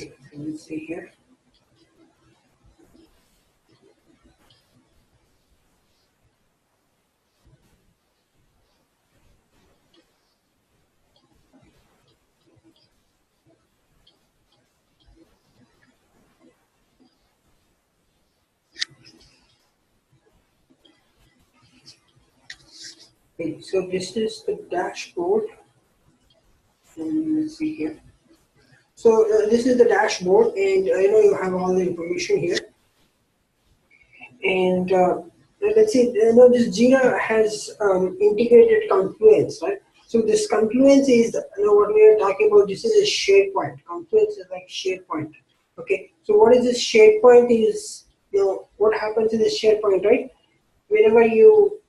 Okay, so let's see here. Okay, so this is the dashboard. And let's see here. So this is the dashboard, and you have all the information here. And let's see, this Jira has integrated Confluence, right? So this Confluence is, what we are talking about. This is a SharePoint. Confluence is like SharePoint. Okay. So what is this SharePoint? Is what happens in this SharePoint, right? Whenever you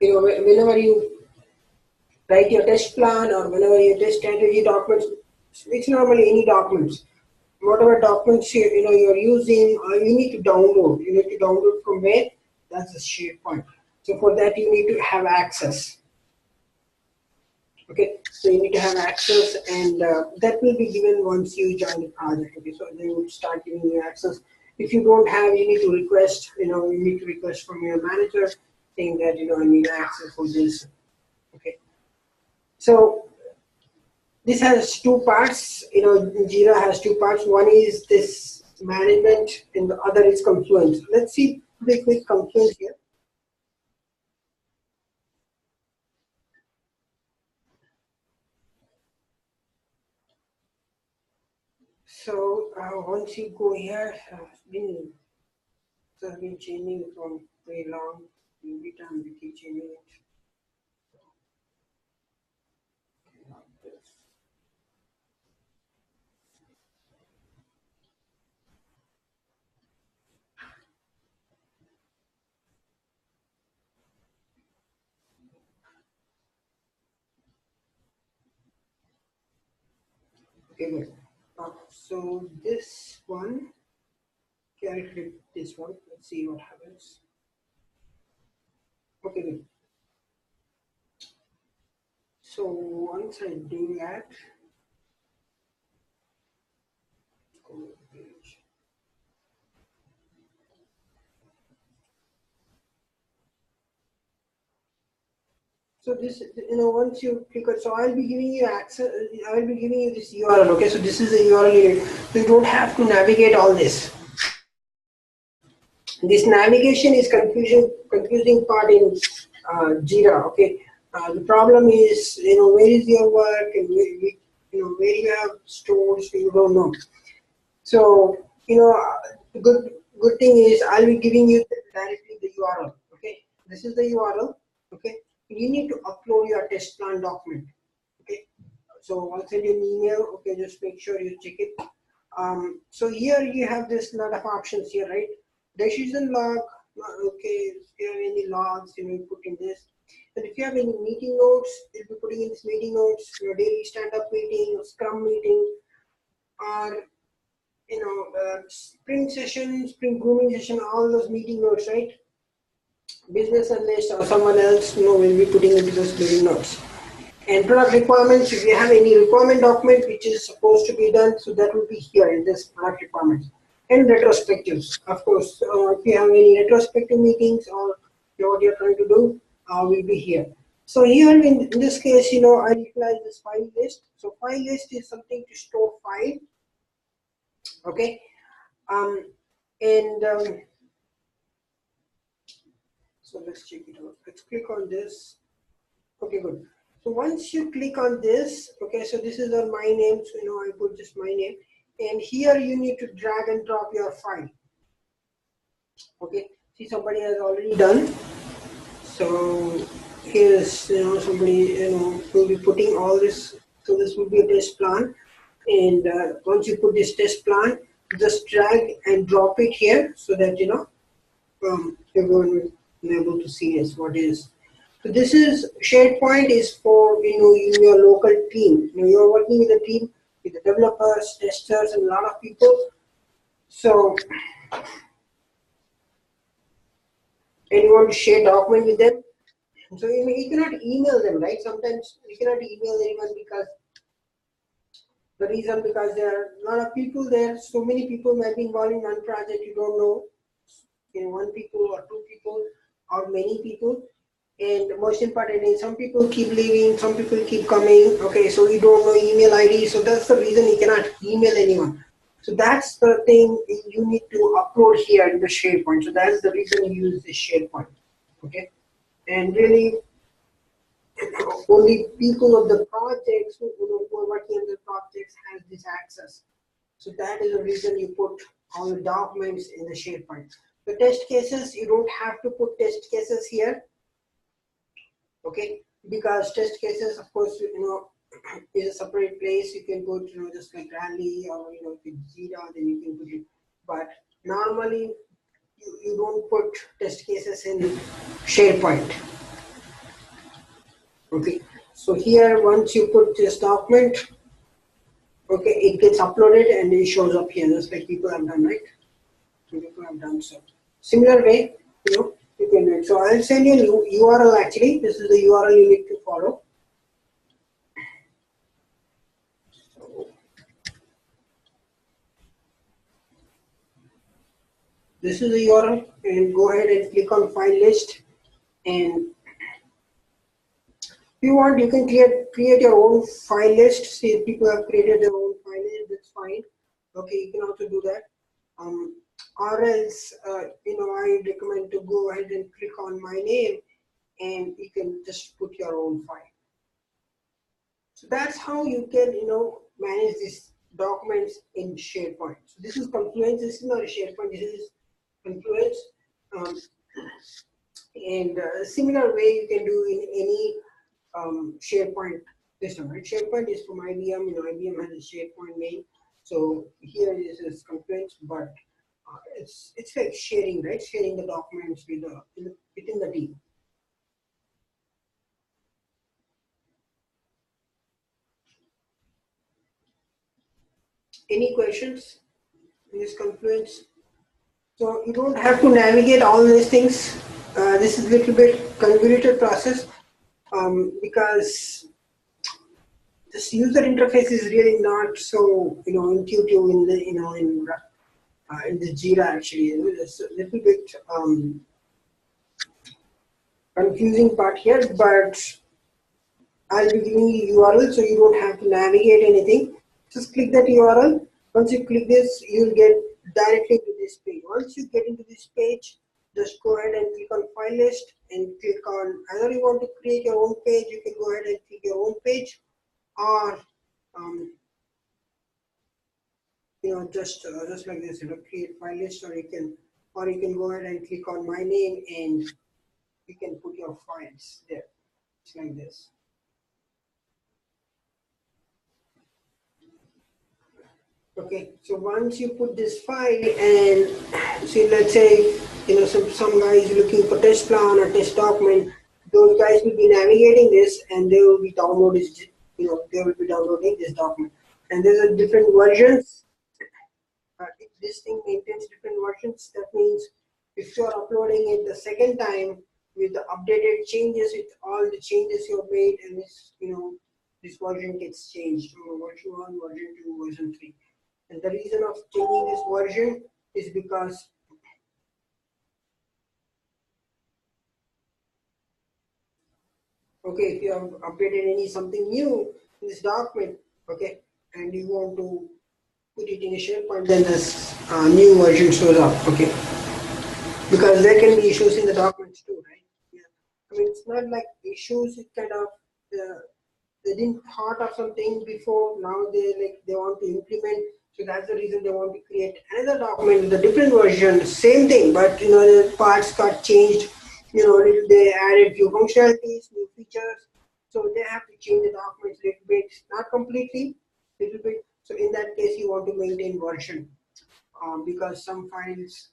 whenever you write your test plan or whenever you test strategy documents, it's normally any documents. Whatever documents you're using, you need to download. You need to download from where? That's the SharePoint. So for that you need to have access. Okay, so you need to have access, and that will be given once you join the project. Okay, so they will start giving you access. If you don't have, you need to request. You need to request from your manager saying that I need access for this. Okay, so this has two parts. Jira has two parts. One is this management, and the other is Confluence. Let's see the quick Confluence here. So once you go here, it's been changing from very long. Every time we keep changing it. Okay, good. So this one, okay, I'll click this one. Let's see what happens. Okay, good. So once I do that, go to the page. So this, once you click on, so I'll be giving you access. I will be giving you this URL. Okay, so this is the URL. So you don't have to navigate all this. This navigation is confusing part in Jira. Okay, the problem is where is your work and where you have stores. You don't know. So the good thing is I'll be giving you directly the URL. Okay, this is the URL. Okay, you need to upload your test plan document. Okay, so I'll send you an email. Okay, just make sure you check it. So here you have this lot of options here, right? Decision log. Okay, if you have any logs, you put in this. And if you have any meeting notes, you'll be putting in this meeting notes. Your daily stand-up meeting, Scrum meeting, or sprint session, sprint grooming session, all those meeting notes, right? Business analyst or someone else, will be putting into those meeting notes. And product requirements, if you have any requirement document which is supposed to be done, so that will be here in this product requirements. And retrospectives, of course. If you have any retrospective meetings or what you're trying to do, will be here. So here in this case, I utilize this file list. So file list is something to store file. Okay, so let's check it out. Let's click on this. Okay, good. So once you click on this, okay, so this is on my name, so I put just my name, and here you need to drag and drop your file. Okay, see, somebody has already done. So here's somebody will be putting all this. So this will be a test plan, and once you put this test plan, just drag and drop it here so that everyone will be able to see this what is. So this is SharePoint is for in your local team. You're working with a team with the developers, testers, and a lot of people. So and you want to share document with them. So you cannot email them, right? Sometimes you cannot email anyone because the reason because there are a lot of people there. So many people might be involved in one project. You don't know, one people or two people or many people. And most importantly, some people keep leaving, some people keep coming. Okay, so you don't know email ID. So that's the reason you cannot email anyone. So that's the thing you need to upload here in the SharePoint. So that's the reason you use the SharePoint. Okay, and really only people of the projects who are working on the projects has this access. So that is the reason you put all the documents in the SharePoint. The test cases, you don't have to put test cases here, okay? Because test cases, of course, is a separate place. You can put, just like Rally or Jira, then you can put it. But normally, you don't put test cases in SharePoint. Okay, so here once you put this document, okay, it gets uploaded and it shows up here just like people have done, right? So people have done so. Similar way, you can do it. So I'll send you a URL actually. This is the URL you need to follow. So this is the URL and go ahead and click on file list, and if you want, you can create your own file list. See if people have created their own file list, that's fine. Okay, you can also do that. Or else, I recommend to go ahead and click on my name, and you can just put your own file. So that's how you can, manage these documents in SharePoint. So this is Confluence. This is not a SharePoint. This is Confluence. And similar way you can do in any SharePoint system, right? SharePoint is from IBM. IBM has a SharePoint name. So here this is Confluence, but it's like sharing, right? Sharing the documents within the team. Any questions in this Confluence? So you don't have to navigate all these things. This is a little bit convoluted process because this user interface is really not so intuitive in the in the Jira actually. It's a little bit confusing part here, but I'll be giving you URL so you don't have to navigate anything. Just click that URL. Once you click this, you'll get directly to this page. Once you get into this page, just go ahead and click on file list and click on either you want to create your own page, you can go ahead and click your own page, or just like this, create file list, or you can go ahead and click on my name and you can put your files there. It's like this. Okay, so once you put this file and see, let's say, some guy is looking for test plan or test document, those guys will be navigating this and they will be downloading, they will be downloading this document. And there's a different versions. If this thing maintains different versions, that means if you are uploading it the second time with the updated changes, with all the changes you have made, and this version gets changed to version 1, version 2, version 3. And the reason of changing this version is because okay, if you have updated something new in this document, okay, and you want to put it in a SharePoint, then this new version shows up, okay, because there can be issues in the documents too, right? Yeah, I mean it's not like issues. It kind of they didn't thought of something before. Now they want to implement. So that's the reason they want to create another document with a different version, same thing, but the parts got changed. They added few functionalities, new features, so they have to change the documents a little bit, not completely, little bit. So in that case, you want to maintain version because some files,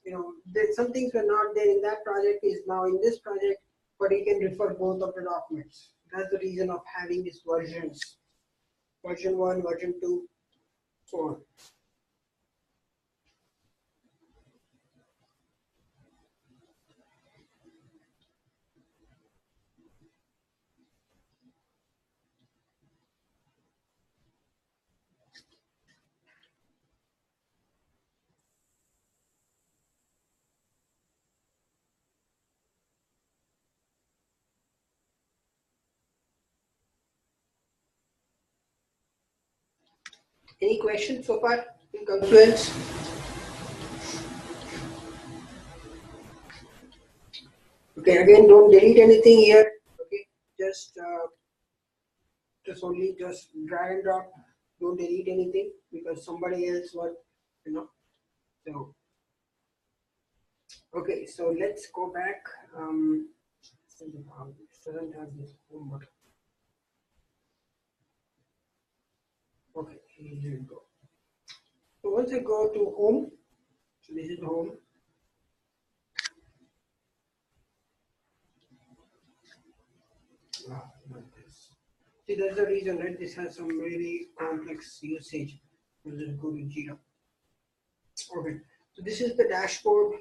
some things were not there in that project is now in this project, but you can refer both of the documents. That's the reason of having these versions, version 1, version 2, so on. Any questions so far in Confluence? Okay, again, don't delete anything here. Okay, just only just drag and drop. Don't delete anything because somebody else what So okay, so let's go back. Doesn't have this home button. Okay, here we go. So once I go to home, so this is home. Not this. See, that's the reason, right? This has some really complex usage. We'll just go to Jira. Okay, so this is the dashboard.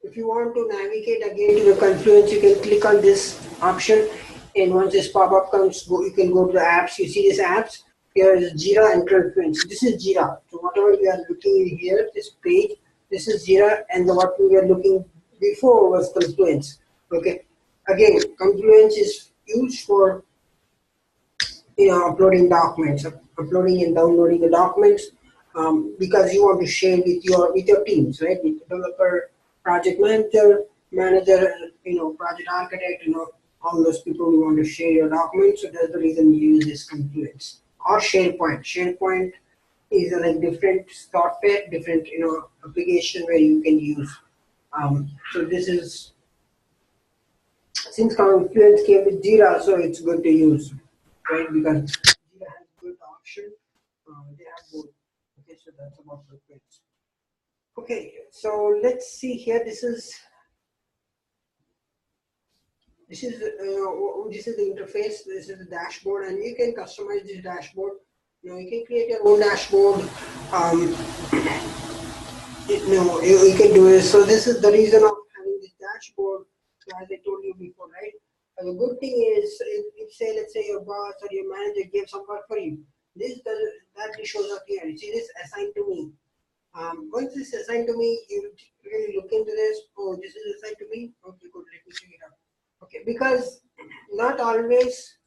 If you want to navigate again to the Confluence, you can click on this option, and once this pop-up comes, you can go to the apps. You see these apps. Here is Jira and Confluence. This is Jira. So whatever we are looking in here, this page, this is Jira, and what we were looking before was Confluence. Okay, again, Confluence is used for uploading documents, uploading and downloading the documents, because you want to share with your teams, right? With developer, project manager, project architect, all those people who want to share your documents. So that's the reason we use this Confluence or SharePoint. SharePoint is a different software, different application where you can use. So this is, since Confluence came with Jira, so it's good to use, right? Because Jira has good option. They have both. Okay, so that's about Confluence. Okay, so let's see here. This is this is the interface. This is the dashboard, and you can customize this dashboard. You can create your own dashboard. You can do it. So this is the reason of having this dashboard. So as I told you before, right? The good thing is, if say, let's say your boss or your manager gave some work for you, this does that shows up here. You see this assigned to me. Once this is assigned to me, you really look into this. Oh, this is assigned to me. Okay, good. Let me check it out. Okay, because not always.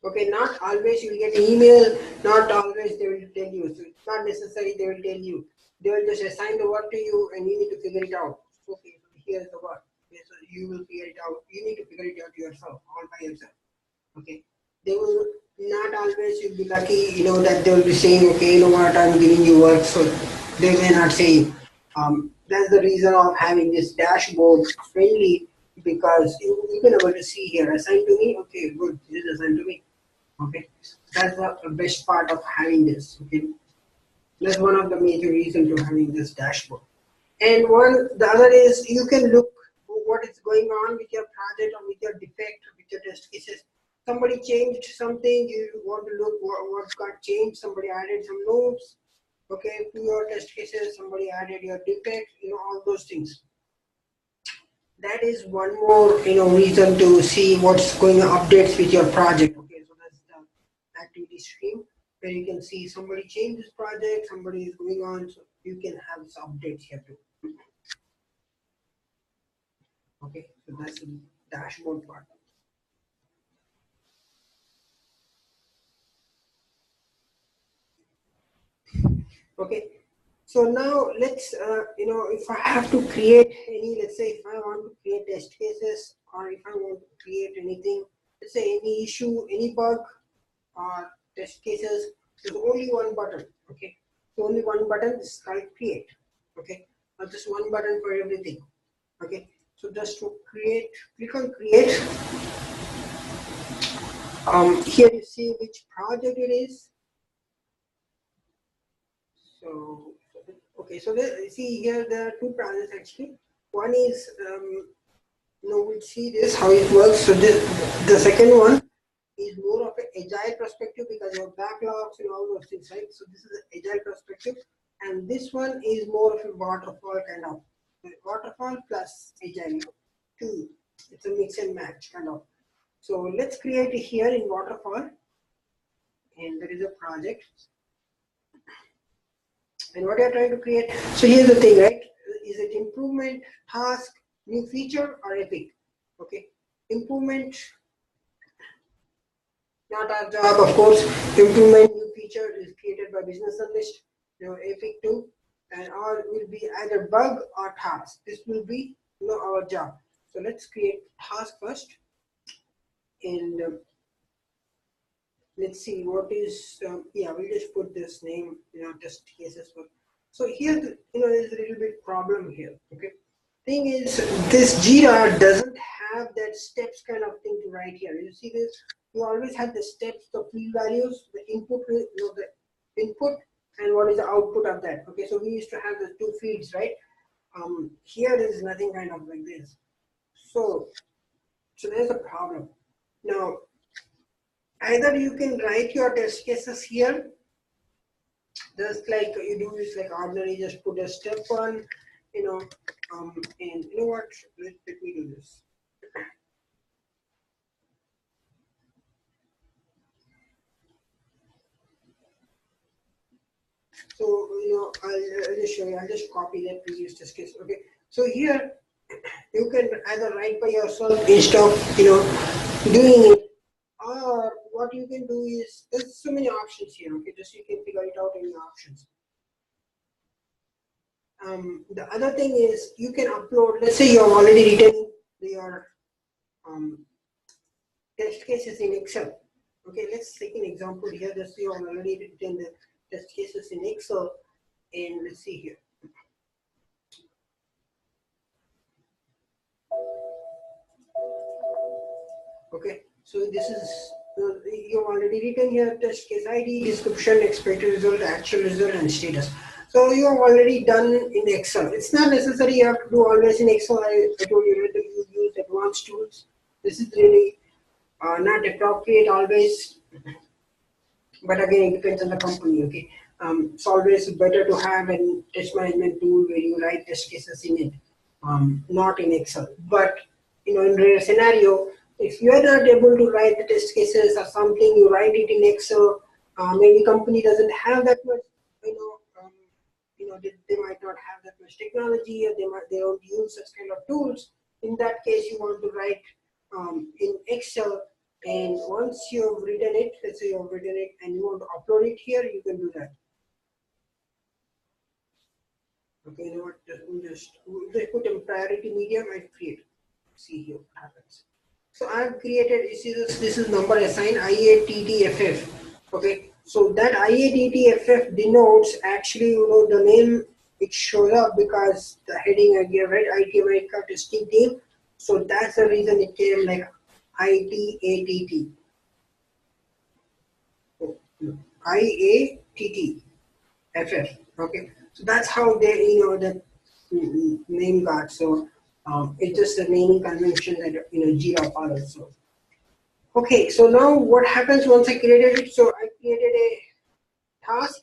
Okay, not always you will get email. Not always they will tell you. So it's not necessary they will tell you. They will just assign the work to you, and you need to figure it out. Okay, so here's the work. Okay, so you will figure it out. You need to figure it out yourself, all by yourself. Okay, they will not always. You'll be lucky, that they will be saying, okay, you know what, I'm giving you work. So they may not say. That's the reason of having this dashboard friendly, because you've been able to see here, assigned to me. Okay, good. This is assigned to me. Okay, that's the best part of having this. Okay, that's one of the major reasons to having this dashboard. And the other is you can look what is going on with your project or with your defect, with your test cases. Somebody changed something, you want to look what got changed. Somebody added some notes. Okay, to your test cases, somebody added your defect. All those things. That is one more reason to see what's going on, updates with your project. Okay, so that's the activity stream where you can see somebody changed this project, somebody is going on, so you can have some updates here too. Okay, so that's the dashboard part. Okay, so now let's if I have to create any, let's say if I want to create test cases, or if I want to create anything, let's say any issue, any bug, or test cases, there's only one button. Okay, so only one button is called create. Okay, not just one button for everything. Okay, so just to create, click on create. Here you see which project it is. So okay, so see here there are two projects actually. One is we'll see this how it works. So the second one is more of an agile perspective, because you have backlogs and all those things, right? So this is an agile perspective, and this one is more of a waterfall kind of waterfall plus agile two. It's a mix and match kind of. So let's create it here in waterfall, and there is a project. And what you're trying to create. So here's the thing, right? Is it improvement, task, new feature, or epic? Okay, improvement. Not our job, of course. Improvement new feature is created by business analyst, epic 2, and or will be either bug or task. This will be our job. So let's create task first, and let's see what is. Yeah, we'll just put this name. Test cases for. So here, there's a little bit problem here. Okay, thing is, this Jira doesn't have that steps kind of thing to write here. You see this? You always have the steps, the field values, the input, the input, and what is the output of that. Okay, so we used to have the two fields, right? Here is nothing kind of like this. So there's a problem. Now, either you can write your test cases here, just like you do is like ordinary, just put a step one, and you know what? Let me do this. So I'll just show you. I'll just copy that previous test case. Okay. So here you can either write by yourself instead of doing it, or what you can do is there's so many options here. Okay, just you can figure it out in the options. The other thing is you can upload. Let's say you have already written your test cases in Excel. Okay, let's take an example here. Just you have already written the test cases in Excel, and let's see here. Okay, so this is you've already written here test case ID, description, expected result, actual result, and status. So you have already done in Excel. It's not necessary you have to do always in Excel. I told you that you use advanced tools. This is really not appropriate always, but again, it depends on the company. Okay, it's always better to have a test management tool where you write test cases in it, not in Excel. But in rare scenario, if you are not able to write the test cases or something, you write it in Excel. Maybe company doesn't have that much, they might not have that much technology, or they don't use such kind of tools. In that case, you want to write in Excel, and once you've written it, let's say you've written it and you want to upload it here, you can do that. Okay, you know what? Just put in priority medium and create. See here what happens. So I've created, this is number assigned IATTFF. Okay, so that IATTFF denotes actually, the name it shows up because the heading I gave, right? IT America testing team. So that's the reason it came like ITATT. IATTFF. Okay, so that's how they, that name got. So it's just a naming convention that Jira follows. So okay, so now what happens once I created it? So I created a task.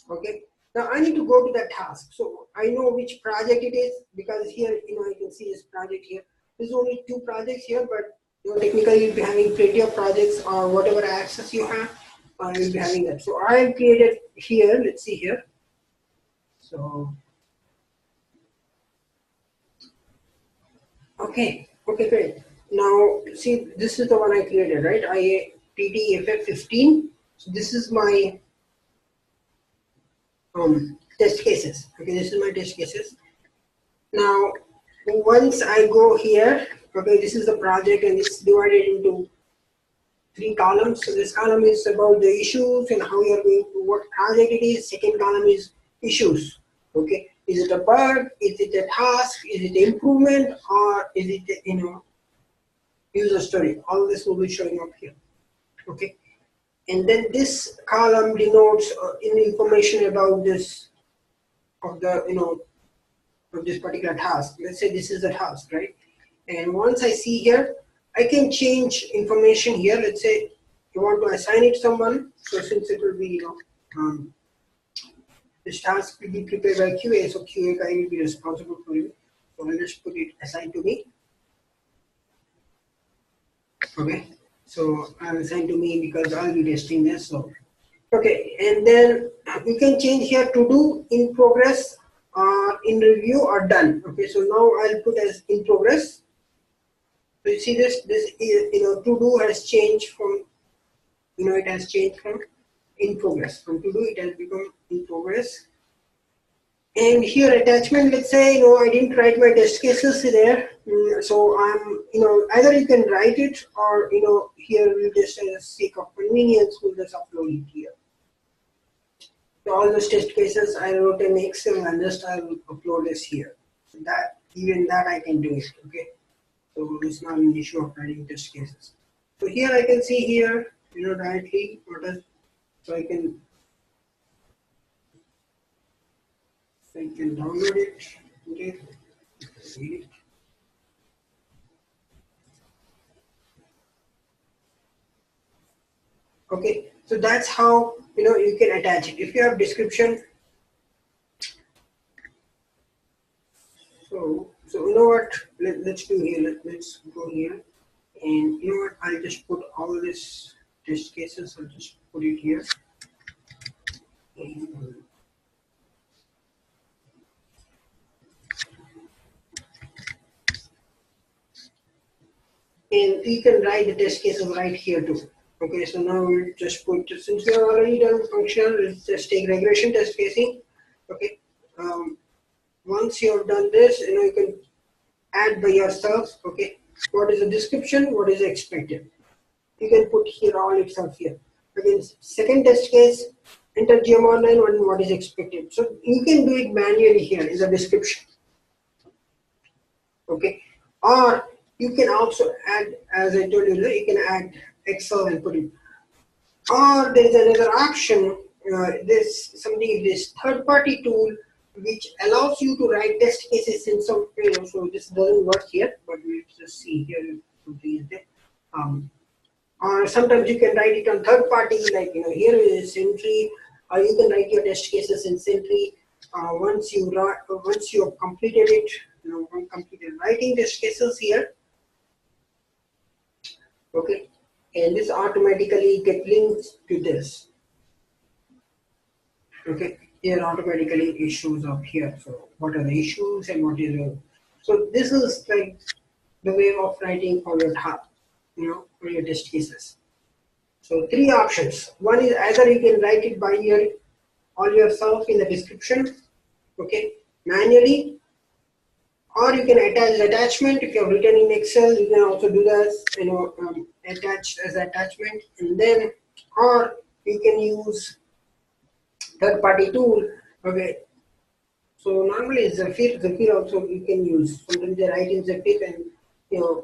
Okay, now I need to go to that task. So I know which project it is because here I can see this project here. There's only 2 projects here, but technically you'll be having plenty of projects or whatever access you have. You'll be having that. So I have created here. Let's see here. So okay, great. Now see, this is the one I created, right? IATTFF15. So this is my test cases. Okay, this is my test cases. Now once I go here, okay, this is the project and it's divided into 3 columns. So this column is about the issues and how you're going to, what project it is. Second column is issues. Okay, is it a bug? Is it a task? Is it an improvement? Or is it user story? All this will be showing up here. Okay, and then this column denotes information about this of the of this particular task. Let's say this is the task, right? And once I see here, I can change information here. Let's say you want to assign it to someone. So since it will be this task will be prepared by QA, so QA guy will be responsible for it. So I'll just put it assigned to me. Okay, so I'm assigned to me because I'll be testing this. So okay, and then you can change here to do, in progress, in review, or done. Okay, so now I'll put as in progress. So you see this to do has changed from, it has changed from in progress. From to do it has become in progress. And here attachment, let's say, I didn't write my test cases there. So I'm, either you can write it or, here we'll just, sake of convenience, we'll just upload it here. So all those test cases I wrote in Excel and just I'll upload this here. Even that I can do it, okay? So it's not an issue of writing test cases. So here I can see here, directly so I can download it, okay? Read it. Okay, so that's how you can attach it. If you have description, so what? Let's do here. Let's go here, and what? I'll just put all this test cases. I'll just put it here. And you can write the test cases right here too. Okay, so now we'll just put, since we have already done functional, let's just take regression test casing. Okay, once you have done this, you can add by yourself. Okay, what is the description, what is expected. You can put here all itself here. Again, second test case, enter GM online and what is expected. So you can do it manually here in the description. Okay, or you can also add, as I told you, you can add Excel and put it. Or there is another option. This third-party tool which allows you to write test cases in some. So this doesn't work here, but we'll just see here something is there. Or sometimes you can write it on third-party, like here is Sentry, or you can write your test cases in Sentry. Once you have completed it, completed writing test cases here. Okay, and this automatically get linked to this. Okay, here automatically it shows up here. So what are the issues and what is the, so this is like the way of writing for your for your test cases. So three options. One is either you can write it by all yourself in the description, okay, manually, or you can attach the attachment. If you have written in Excel, you can also do that, attach as attachment, and then, or you can use third-party tool. Okay, so normally Zephyr also you can use. Sometimes they write in Zephyr, and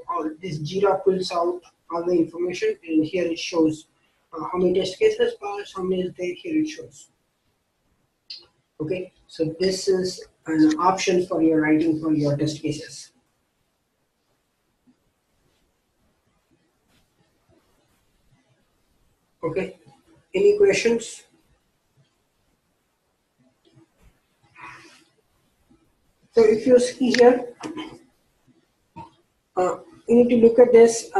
all this Jira pulls out all the information, and here it shows how many test cases passed, how many is there. Here it shows. Okay, so this is an option for your writing for your test cases. Okay, any questions? So if you see here, you need to look at this.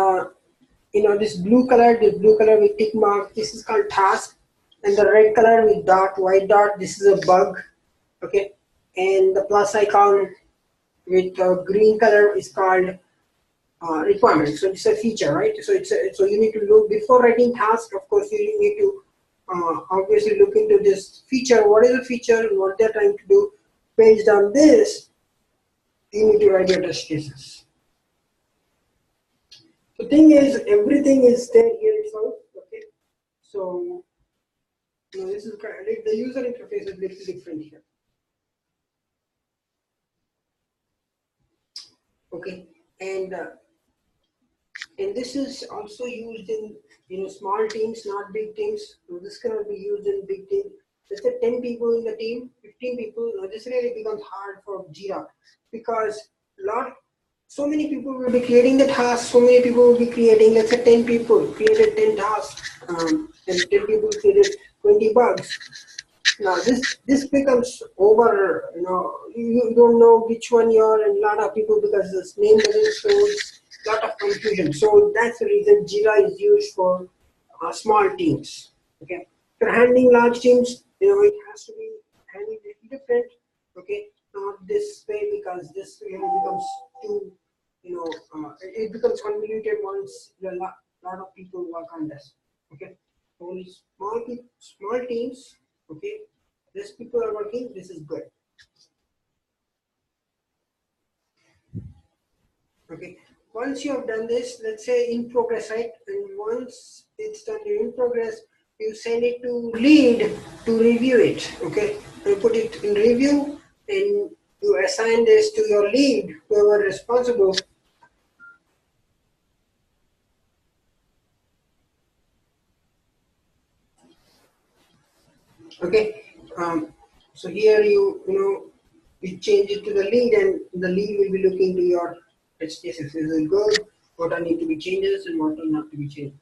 This blue color with tick mark, this is called task, and the red color with white dot, this is a bug. Okay, and the plus icon with green color is called requirement. So it's a feature, right? So so you need to look before writing task. Of course, you need to obviously look into this feature. What is the feature and what they're trying to do? Based on this, you need to write your test cases. The thing is, everything is there here itself. Okay, so this is kind of, the user interface is a little different here. Okay, and this is also used in small teams, not big teams. So this cannot be used in big teams. Let's say 10 people in the team, 15 people. This really becomes hard for Jira because so many people will be creating the task. So many people will be creating. Let's say 10 people created 10 tasks, and 10 people created 20 bugs. Now this becomes over. You don't know which one you are, and a lot of people, because this name doesn't show, lot of confusion. So that's the reason Jira is used for small teams. Okay, for handling large teams, it has to be handled a little different. Okay, not this way, because this really becomes too it becomes convoluted once a lot of people work on this. Okay, only small teams. Okay, less people are working. This is good. Okay, once you have done this, let's say in progress, right? And once it's done in progress, you send it to lead to review it. Okay, you put it in review and you assign this to your lead, whoever responsible. Okay, so here you change it to the lead, and the lead will be looking to your HTSS. Is it good? What are need to be changes and what are not to be changed.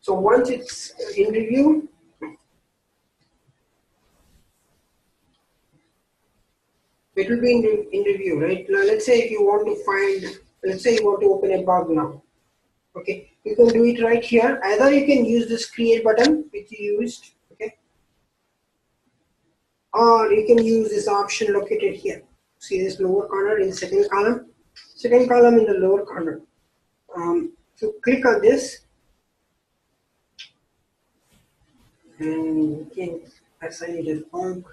So once it's in review, it will be in review, right? Now let's say if you want to find, let's say you want to open a bug now. Okay, you can do it right here. Either you can use this create button which you used, okay, or you can use this option located here. See this lower corner in second column in the lower corner. So click on this and you can assign it as bug.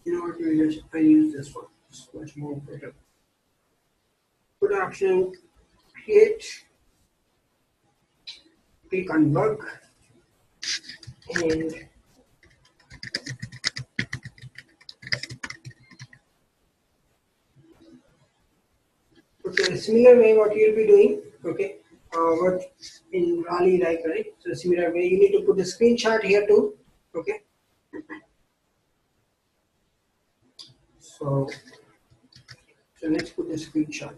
You know what, I use this one. It's much more better. Good option, create, click on bug, and okay, similar way what you'll be doing, okay, what in Raleigh like, right? So similar way, you need to put a screenshot here too, okay. So let's put the screenshot.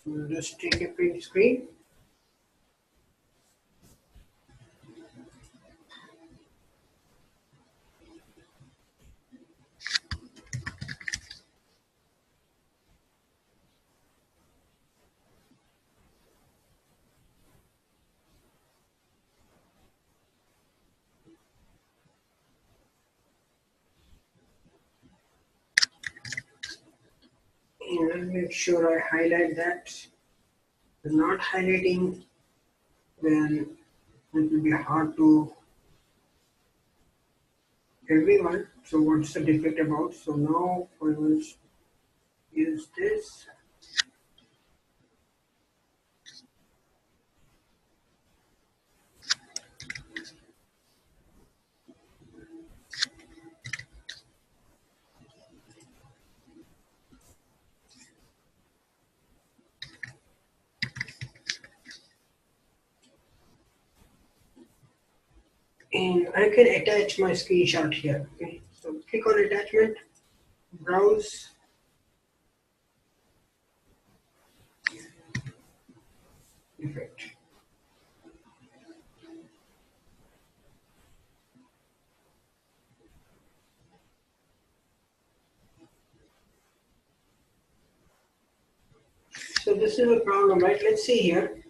So just take a print screen. And I'll make sure I highlight that. If not highlighting, then it will be hard to everyone. So what's the defect about? So now I will use this. And I can attach my screenshot here. Okay, so click on attachment, browse, effect. So this is a problem, right? Let's see here.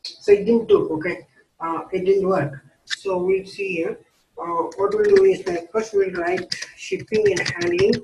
So it didn't do, okay. It didn't work. So we'll see here. What we'll do is that first we'll write shipping and handling.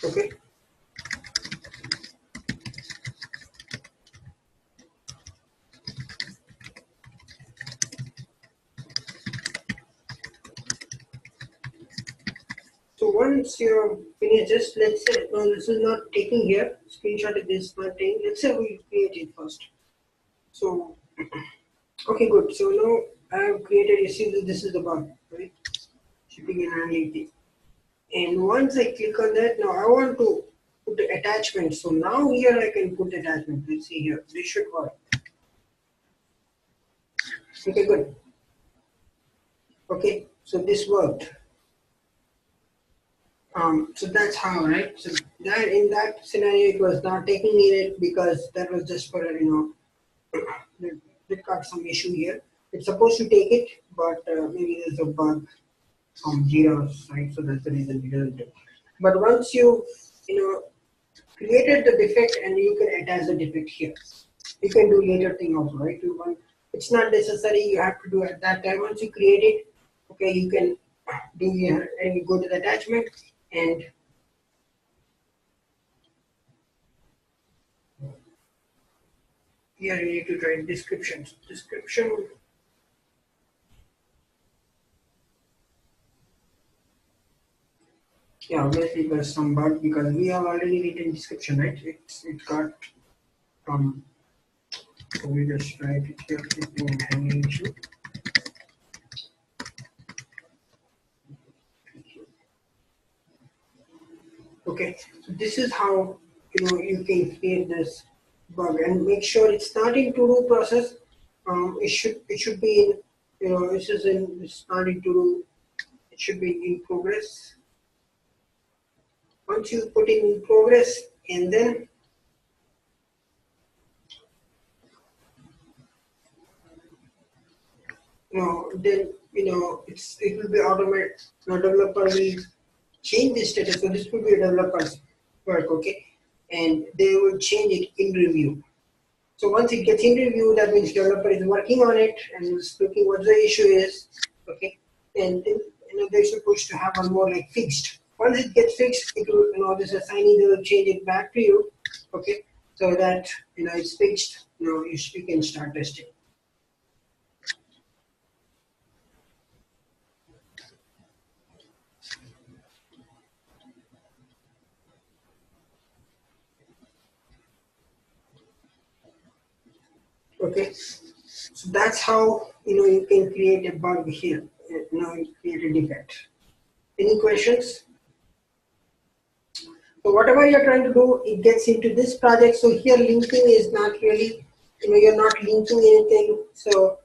Okay. So once you're finished, just let's say, no, this is not taking here. Screenshot is not taking. Let's say we create it first. So, okay, good. So now I have created, you see that this is the bug, right? Shipping and handling. And once I click on that, now I want to put the attachment. So now here I can put attachment. Let's see here. This should work. Okay, good. Okay, so this worked. So that's how, right? So that in that scenario, it was not taking it because that was just for it got some issue here. It's supposed to take it, but maybe there's a bug from Jira's side, so that's the reason we didn't do. But once you know created the defect and you can attach the defect here, you can do later thing also, right? It's not necessary you have to do at that time. Once you create it, okay, you can do here and you go to the attachment and here you need to write descriptions. Description. Yeah, obviously there's some bug because we have already written description, right? It got so we just write it here in hanging issue. Okay, so this is how you can create this bug and make sure it's not in to-do process. It should be in this is in it's not in to-do. It should be in progress. Once you put in progress and then then it will be automatic. Now developer will change the status. So this will be a developer's work, okay, and they will change it in review. So once it gets in review, that means developer is working on it and is looking what the issue is, okay, and then they're supposed to have one more like fixed. Once it gets fixed, it will this assignee they will change it back to you, okay, so that it's fixed. You can start testing. Okay, so that's how you can create a bug here. You create a defect. Any questions? So whatever you're trying to do, it gets into this project. So here linking is not really, you're not linking anything. So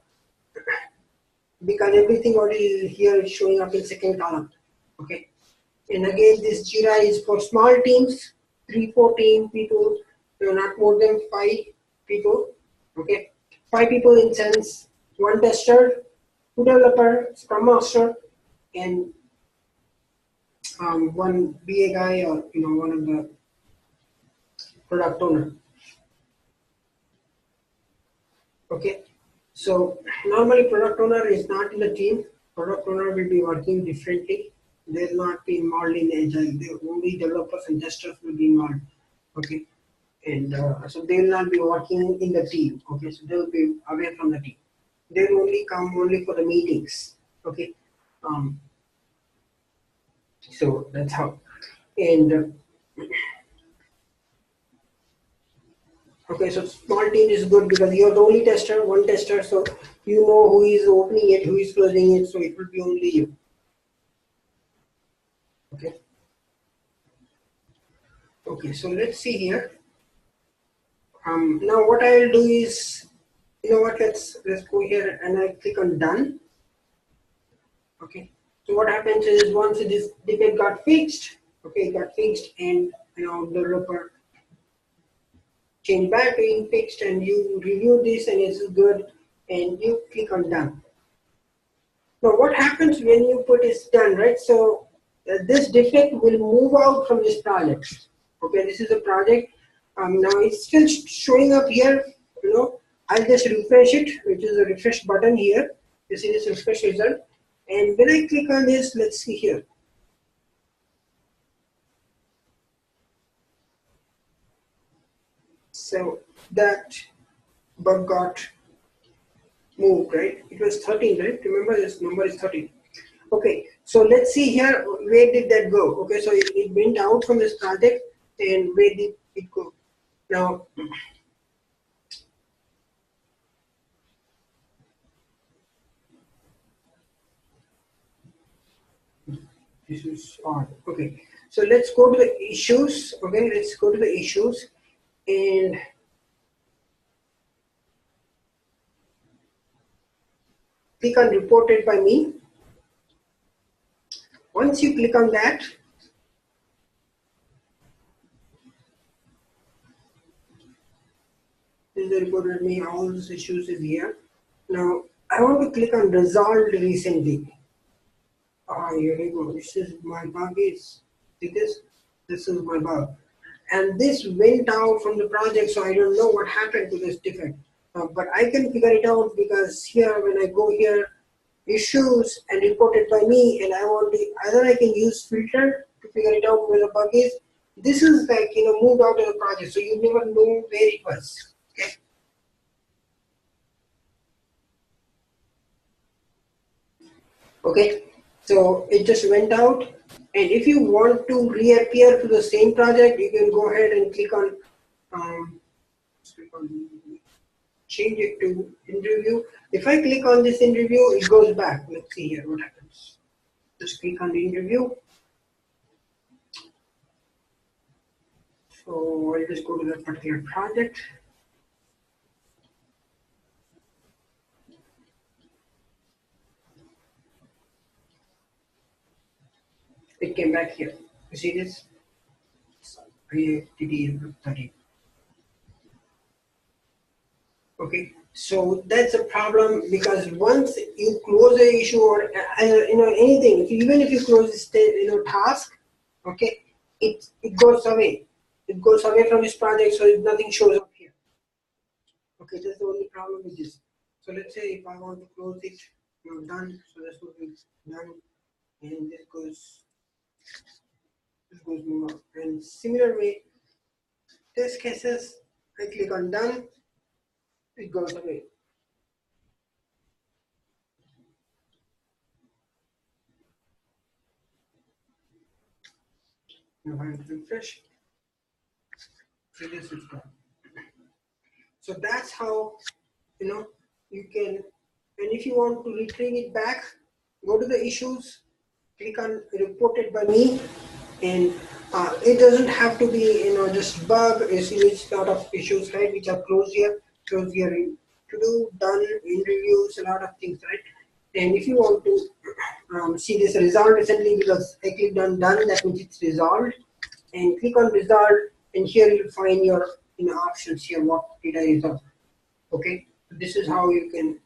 because everything already is here is showing up in second column. Okay. And again, this Jira is for small teams, 3-4 team people, not more than 5 people. Okay. 5 people in sense, 1 tester, 2 developer, scrum master, and 1 BA guy or one of the product owner. Okay, so normally product owner is not in the team. Product owner will be working differently. They'll not be involved in agile. Only developers and testers will be involved. Okay, and so they will not be working in the team. Okay, so they will be away from the team. They will only come only for the meetings. Okay, so that's how. And okay, so small team is good because you're the only tester, 1 tester, so you know who is opening it, who is closing it, so it will be only you. Okay. Okay, so let's see here. Now what I will do is, let's go here and I click on done. Okay. So what happens is once this defect got fixed, okay, it got fixed and developer change back to being fixed and you review this and it's good and you click on done. Now what happens when you put it's done, right? So this defect will move out from this project. Okay, this is a project. Now it's still showing up here. I'll just refresh it, which is a refresh button here. You see this refresh result. And when I click on this, let's see here. So that bug got moved, right? It was 13, right? Remember this number is 13. Okay, so let's see here, where did that go? Okay, so it went out from this project and where did it go? Now, This is on. Okay. So let's go to the issues. Okay, let's go to the issues and click on reported by me. Once you click on that, this is the reported by me, all these issues is here. Now I want to click on resolved recently. Here we go. This is my bug is see this? This is my bug. And this went out from the project, so I don't know what happened to this defect. But I can figure it out because here when I go here, issues and reported by me, and I want to either I can use filter to figure it out where the bug is. This is like moved out of the project, so you never know where it was. Okay. Okay. So it just went out, and if you want to reappear to the same project, you can go ahead and click on change it to interview. If I click on this interview, it goes back. Let's see here what happens. Just click on the interview. So I'll just go to that particular project. It came back here. You see this? Creativity 30. Okay, so that's a problem because once you close the issue or anything, even if you close this task, okay, it goes away. It goes away from this project, so nothing shows up here. Okay, that's the only problem with this. So let's say if I want to close it, done. So this will be done, and this goes more. And similar way, test cases. I click on done, it goes away. Now I refresh. So this is done. So that's how you can. And if you want to retrieve it back, go to the issues, click on reported by me, and it doesn't have to be just bug. It's a lot of issues, right, which are closed here in to do, done, in reviews, a lot of things, right. And if you want to see this resolved recently, because I clicked on done, that means it's resolved, and click on resolved, and here you'll find your options here. What did I resolve? Okay, so this is how you can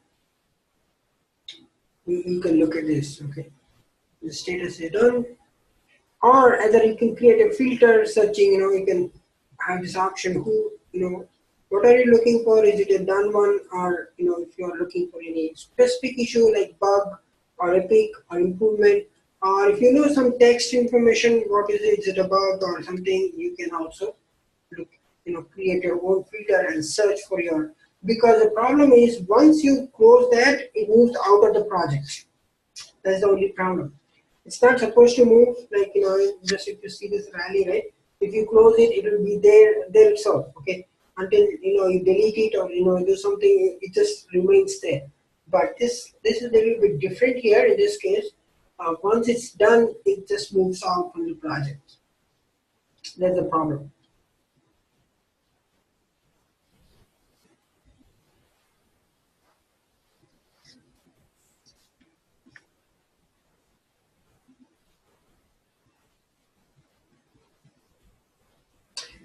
look at this. Okay, the status is done. Or either you can create a filter searching, you can have this option who, what are you looking for? Is it a done one, or if you are looking for any specific issue like bug or epic or improvement, or if you know some text information, what is it a bug or something, you can also look, create your own filter and search for your, because the problem is once you close that, it moves out of the project. That's the only problem. It's not supposed to move like just if you see this rally, right? If you close it, it will be there itself. Okay, until you delete it or do something, it just remains there. But this is a little bit different here in this case. Once it's done, it just moves out from the project. That's the problem.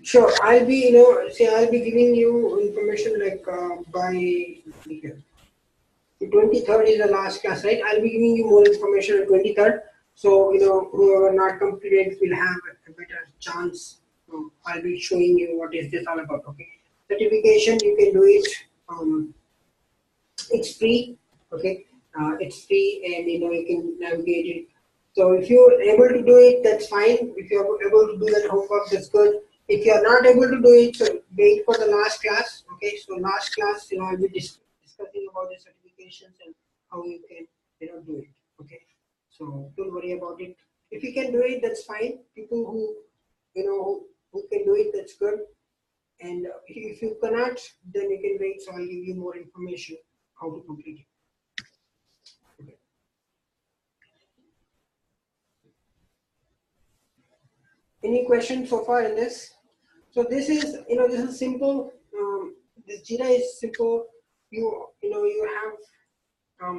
Sure, I'll be I'll be giving you information like by here. The 23rd is the last class, right? I'll be giving you more information on 23rd. So, whoever not completed will have a better chance. I'll be showing you what is this all about, okay? Certification, you can do it. It's free, okay? It's free and, you can navigate it. So if you're able to do it, that's fine. If you're able to do that homework, that's good. If you're not able to do it, so wait for the last class, okay? So last class, I'll be discussing about the certifications and how you can do it, okay. So don't worry about it. If you can do it, that's fine. People who who can do it, that's good. And if you cannot, then you can wait. So I'll give you more information how to complete it. Okay. Any questions so far in this? So this is, this is simple. This Jira is simple. You have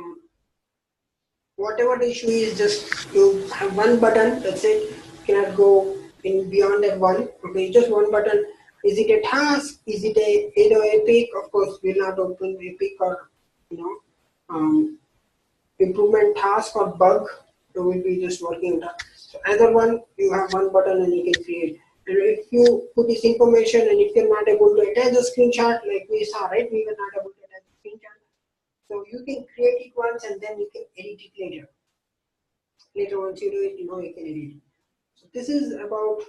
whatever the issue is, just you have one button. That's it. You cannot go in beyond that one. Okay, just one button. Is it a task? Is it a epic? Of course, we'll not open epic or you know um, improvement task or bug. You will be just working on that. So either one, you have one button and you can create. And if you put this information and if you're not able to attach a screenshot like we saw, right? We were not able to attach a screenshot. So you can create it once and then you can edit it later. Later once you do it, you can edit it. So this is about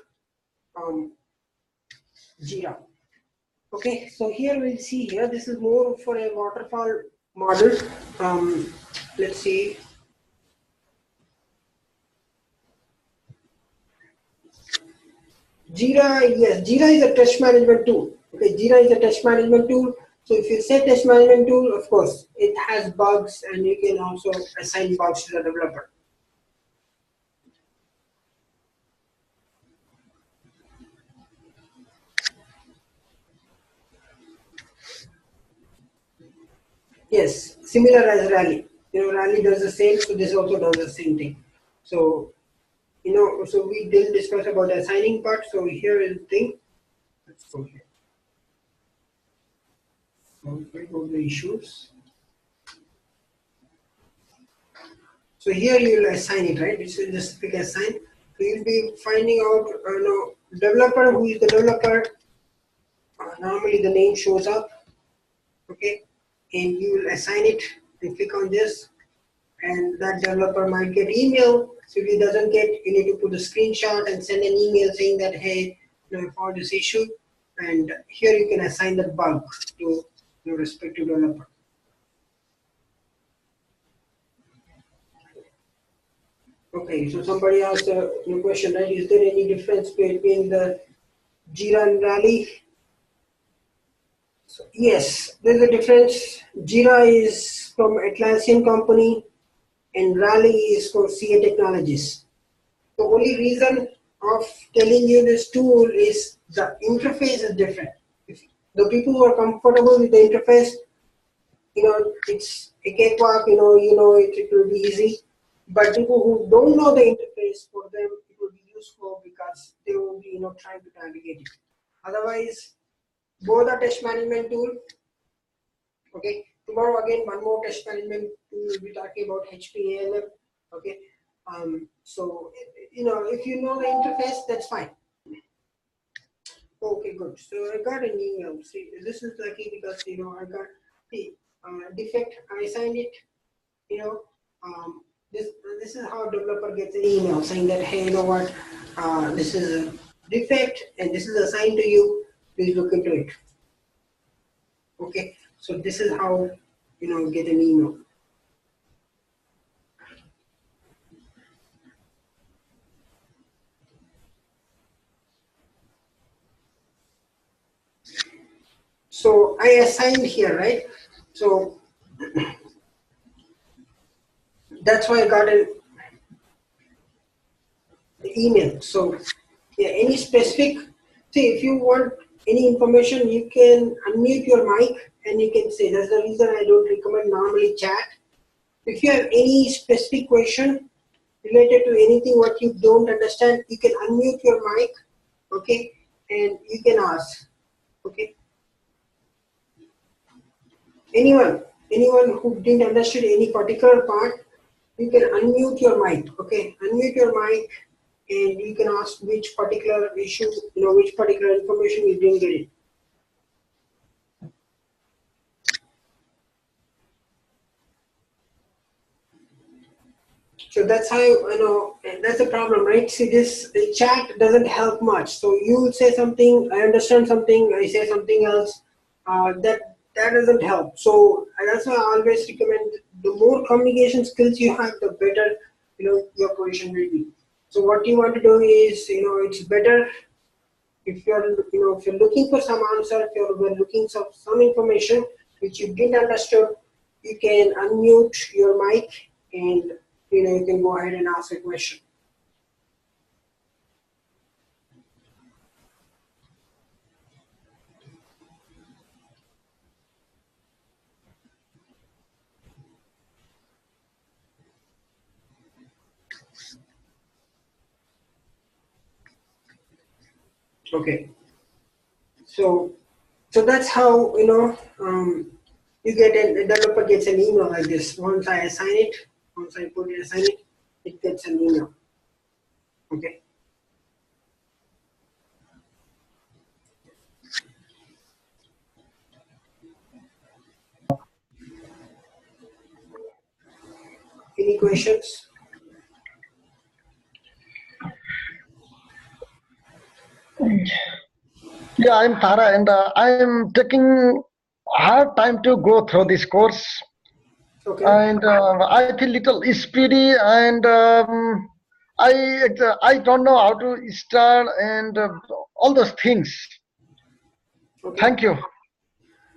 Jira. Okay, so here we'll see here, this is more for a waterfall model. Let's see. Jira, yes, Jira is a test management tool. Okay, Jira is a test management tool. So if you say test management tool, of course, it has bugs and you can also assign bugs to the developer. Yes, similar as Rally. Rally does the same, so this also does the same thing. So, so we didn't discuss about the assigning part. So here is the thing. Let's go here. Okay, go to the issues. So here you will assign it, right? This is just click assign. So you'll be finding out, developer, who is the developer. Normally the name shows up, okay, and you will assign it and click on this, and that developer might get email. So if he doesn't get, you need to put a screenshot and send an email saying that, hey, I found this issue, and here you can assign the bug to your respective developer. Okay, so somebody asked a question, right? Is there any difference between the Jira and Rally? So, yes, there's a difference. Jira is from Atlassian company and Rally is for CA Technologies. The only reason of telling you this tool is the interface is different. If the people who are comfortable with the interface, it's a cakewalk, it will be easy. But people who don't know the interface, for them it will be useful because they will be trying to navigate it. Otherwise, both are test management tool. Okay, tomorrow again one more test management tool will be talking about HPALM. Okay, so if you know the interface, that's fine. Okay, good. So I got an email. See, this is lucky because I got the defect. I signed it. This is how a developer gets an email saying that, hey, you know what, this is a defect and this is assigned to you. Please look into it. Okay, so this is how get an email. So I assigned here, right? So that's why I got an email. So yeah, any specific, see, if you want any information, you can unmute your mic and you can say. That's the reason I don't recommend normally chat. If you have any specific question related to anything what you don't understand, you can unmute your mic, okay, and you can ask, okay. Anyone who didn't understand any particular part, you can unmute your mic, okay, unmute your mic, and you can ask which particular issue, which particular information you didn't get it. So that's how, that's the problem, right? See, this chat doesn't help much. So you say something, I understand something, I say something else, that doesn't help. So that's why I always recommend the more communication skills you have, the better, your position will be. So what you want to do is, it's better if you're looking for some answer, if you're looking for some information which you didn't understand, you can unmute your mic and you can go ahead and ask a question. Okay. So that's how, you get a developer gets an email like this. Once I assign it, once I put it, assign it, it gets an email. Okay. Any questions? Yeah, I'm Tara, and I'm taking hard time to go through this course, Okay. and I feel little speedy, and I don't know how to start and all those things. Okay. Thank you.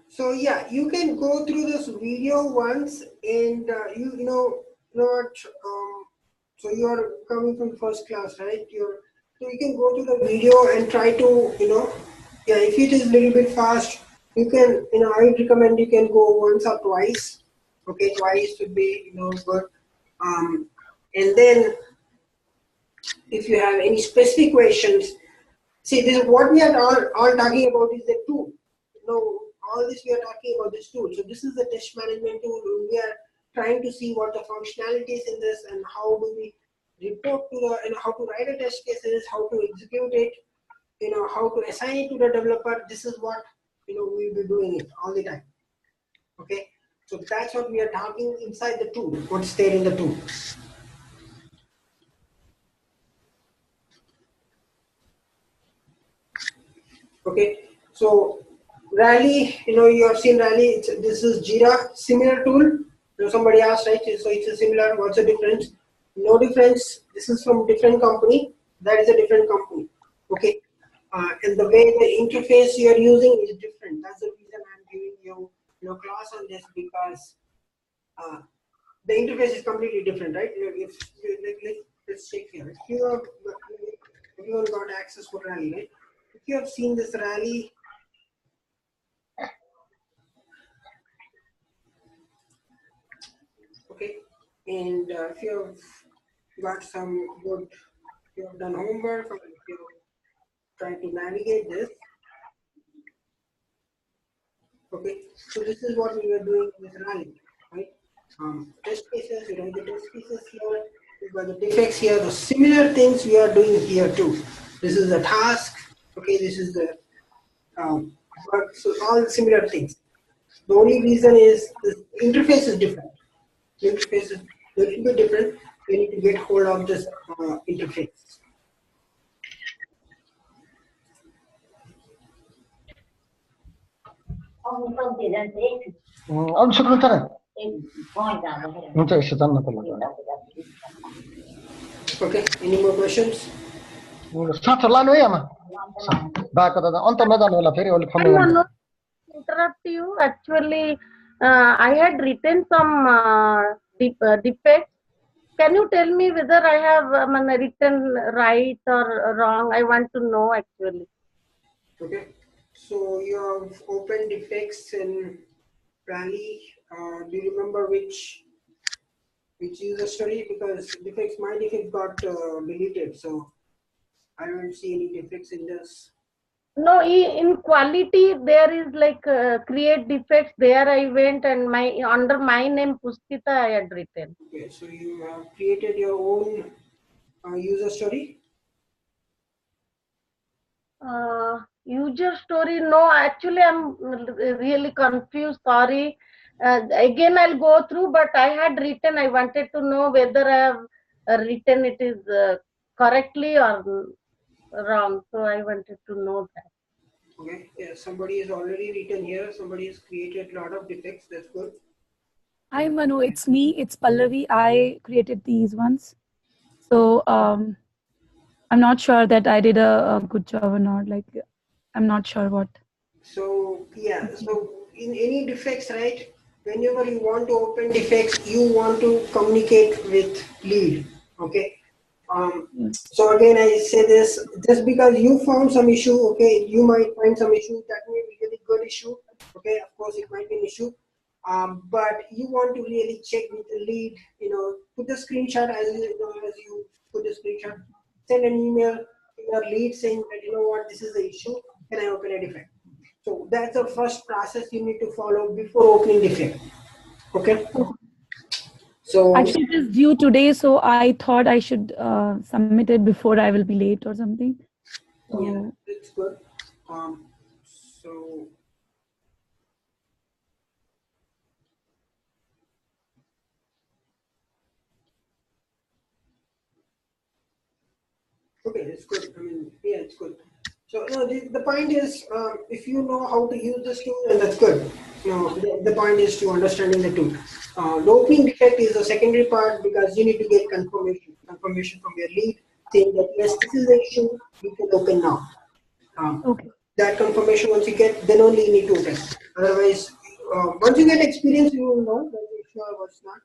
So yeah, you can go through this video once, and you know what? So you are coming from first class, right? So you can go to the video and try to, yeah. If it is a little bit fast, you can, I would recommend you can go once or twice. Okay, twice would be, good. And then if you have any specific questions, see, this is what we are all talking about is the tool. All this we are talking about this tool. So this is the test management tool. We are trying to see what the functionalities in this and how do we report to the, how to write a test cases, how to execute it, how to assign it to the developer. This is what, we'll be doing it all the time. Okay. So that's what we are talking inside the tool, what's there in the tool. Okay, so Rally, you have seen Rally. This is Jira, similar tool. Somebody asked, right? So it's a similar. What's the difference? No difference. This is from different company. That is a different company. Okay, and the way the interface you are using is different. That's the reason I'm giving you, class on this, because the interface is completely different, right? Let's check here. If you have, everyone got access for Rally, right? If you have seen this Rally. Okay, and if you have got some good, you have done homework, or if you try to navigate this. Okay, so this is what we were doing with Rally, right? Test cases, you write the test cases here, you've got the defects here, the similar things we are doing here too. This is the task, okay, this is the work, so all similar things. The only reason is the interface is different. The interface is a little bit different. You need to get hold of this interface. Okay, any more questions? Interrupt you. Actually, I had written some defects. Can you tell me whether I have written right or wrong? I want to know actually. Okay, so you have opened defects in Rally. Do you remember which user story? Because defects, my defect got deleted, so I don't see any defects in this. No, in quality there is like create defects. There I went and under my name Puspita I had written. Okay, so you have created your own user story. User story? No, actually I'm really confused. Sorry. Again I'll go through, but I had written. I wanted to know whether I have written it is correctly or wrong. So I wanted to know that. Okay, yeah, somebody has already written here. Somebody has created a lot of defects. That's good. Hi Manu, it's me. It's Pallavi. I created these ones. So I'm not sure that I did a good job or not. Like, I'm not sure what. So yeah, so in any defects, right? Whenever you want to open defects, you want to communicate with lead. Okay. So again, I say this, just because you found some issue, okay, you might find some issue that may be really good issue. Okay, of course it might be an issue, but you want to really check with the lead. Put the screenshot as you put the screenshot, send an email. your lead saying that, you know what, this is the issue, can I open a defect? So that's the first process you need to follow before opening defect. Okay. So Actually, it is due today, so I thought I should submit it before I will be late or something. yeah, So, it's good. So okay, it's good. I mean, yeah, it's good. So no, the point is, if you know how to use this tool, then that's good. No, the point is to understanding the tool. The opening defect is the secondary part because you need to get confirmation from your lead saying that yes, this is the issue. You can open now. okay. That confirmation once you get, then only you need to open. Otherwise, once you get experience, you will know what's issue or what's not.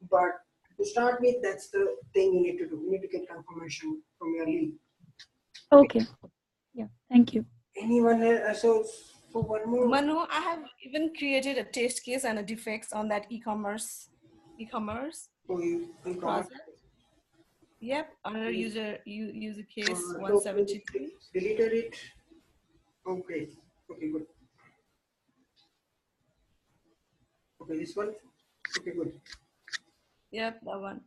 But to start with, that's the thing you need to do. You need to get confirmation from your lead. Okay. Yeah. Thank you. Anyone else? So one more. Manu, I have even created a test case and a defects on that e-commerce Oh, you got project. Yep, under user case no, 173. deleted it. Okay. Okay, good. Okay, this one. Okay, good. Yep, that one.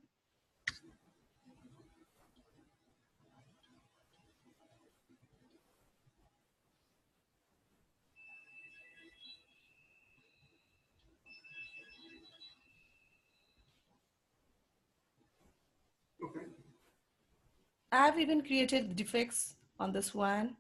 Okay. I have even created defects on this one.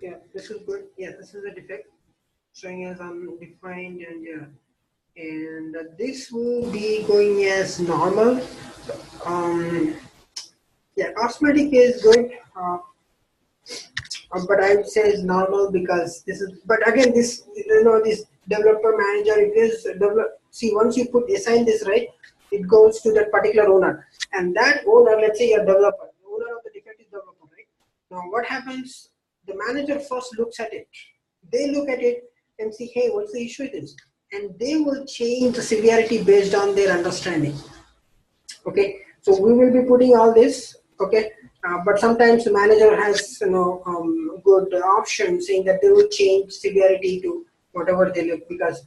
Yeah, this is good. Yeah, this is a defect showing as undefined, and yeah, and this will be going as normal. Um, yeah, cosmetic is good. But I would say it's normal because this is. But again, this, you know, this developer manager, it is develop. See, once you assign this, right, it goes to that particular owner, and that owner, let's say your developer, the owner of the defect is developer, right? Now, what happens? The manager first looks at it. They look at it and see, hey, what's the issue with this? And they will change the severity based on their understanding. Okay, so we will be putting all this. Okay, but sometimes the manager has, you know, good option saying that they will change severity to whatever they look, because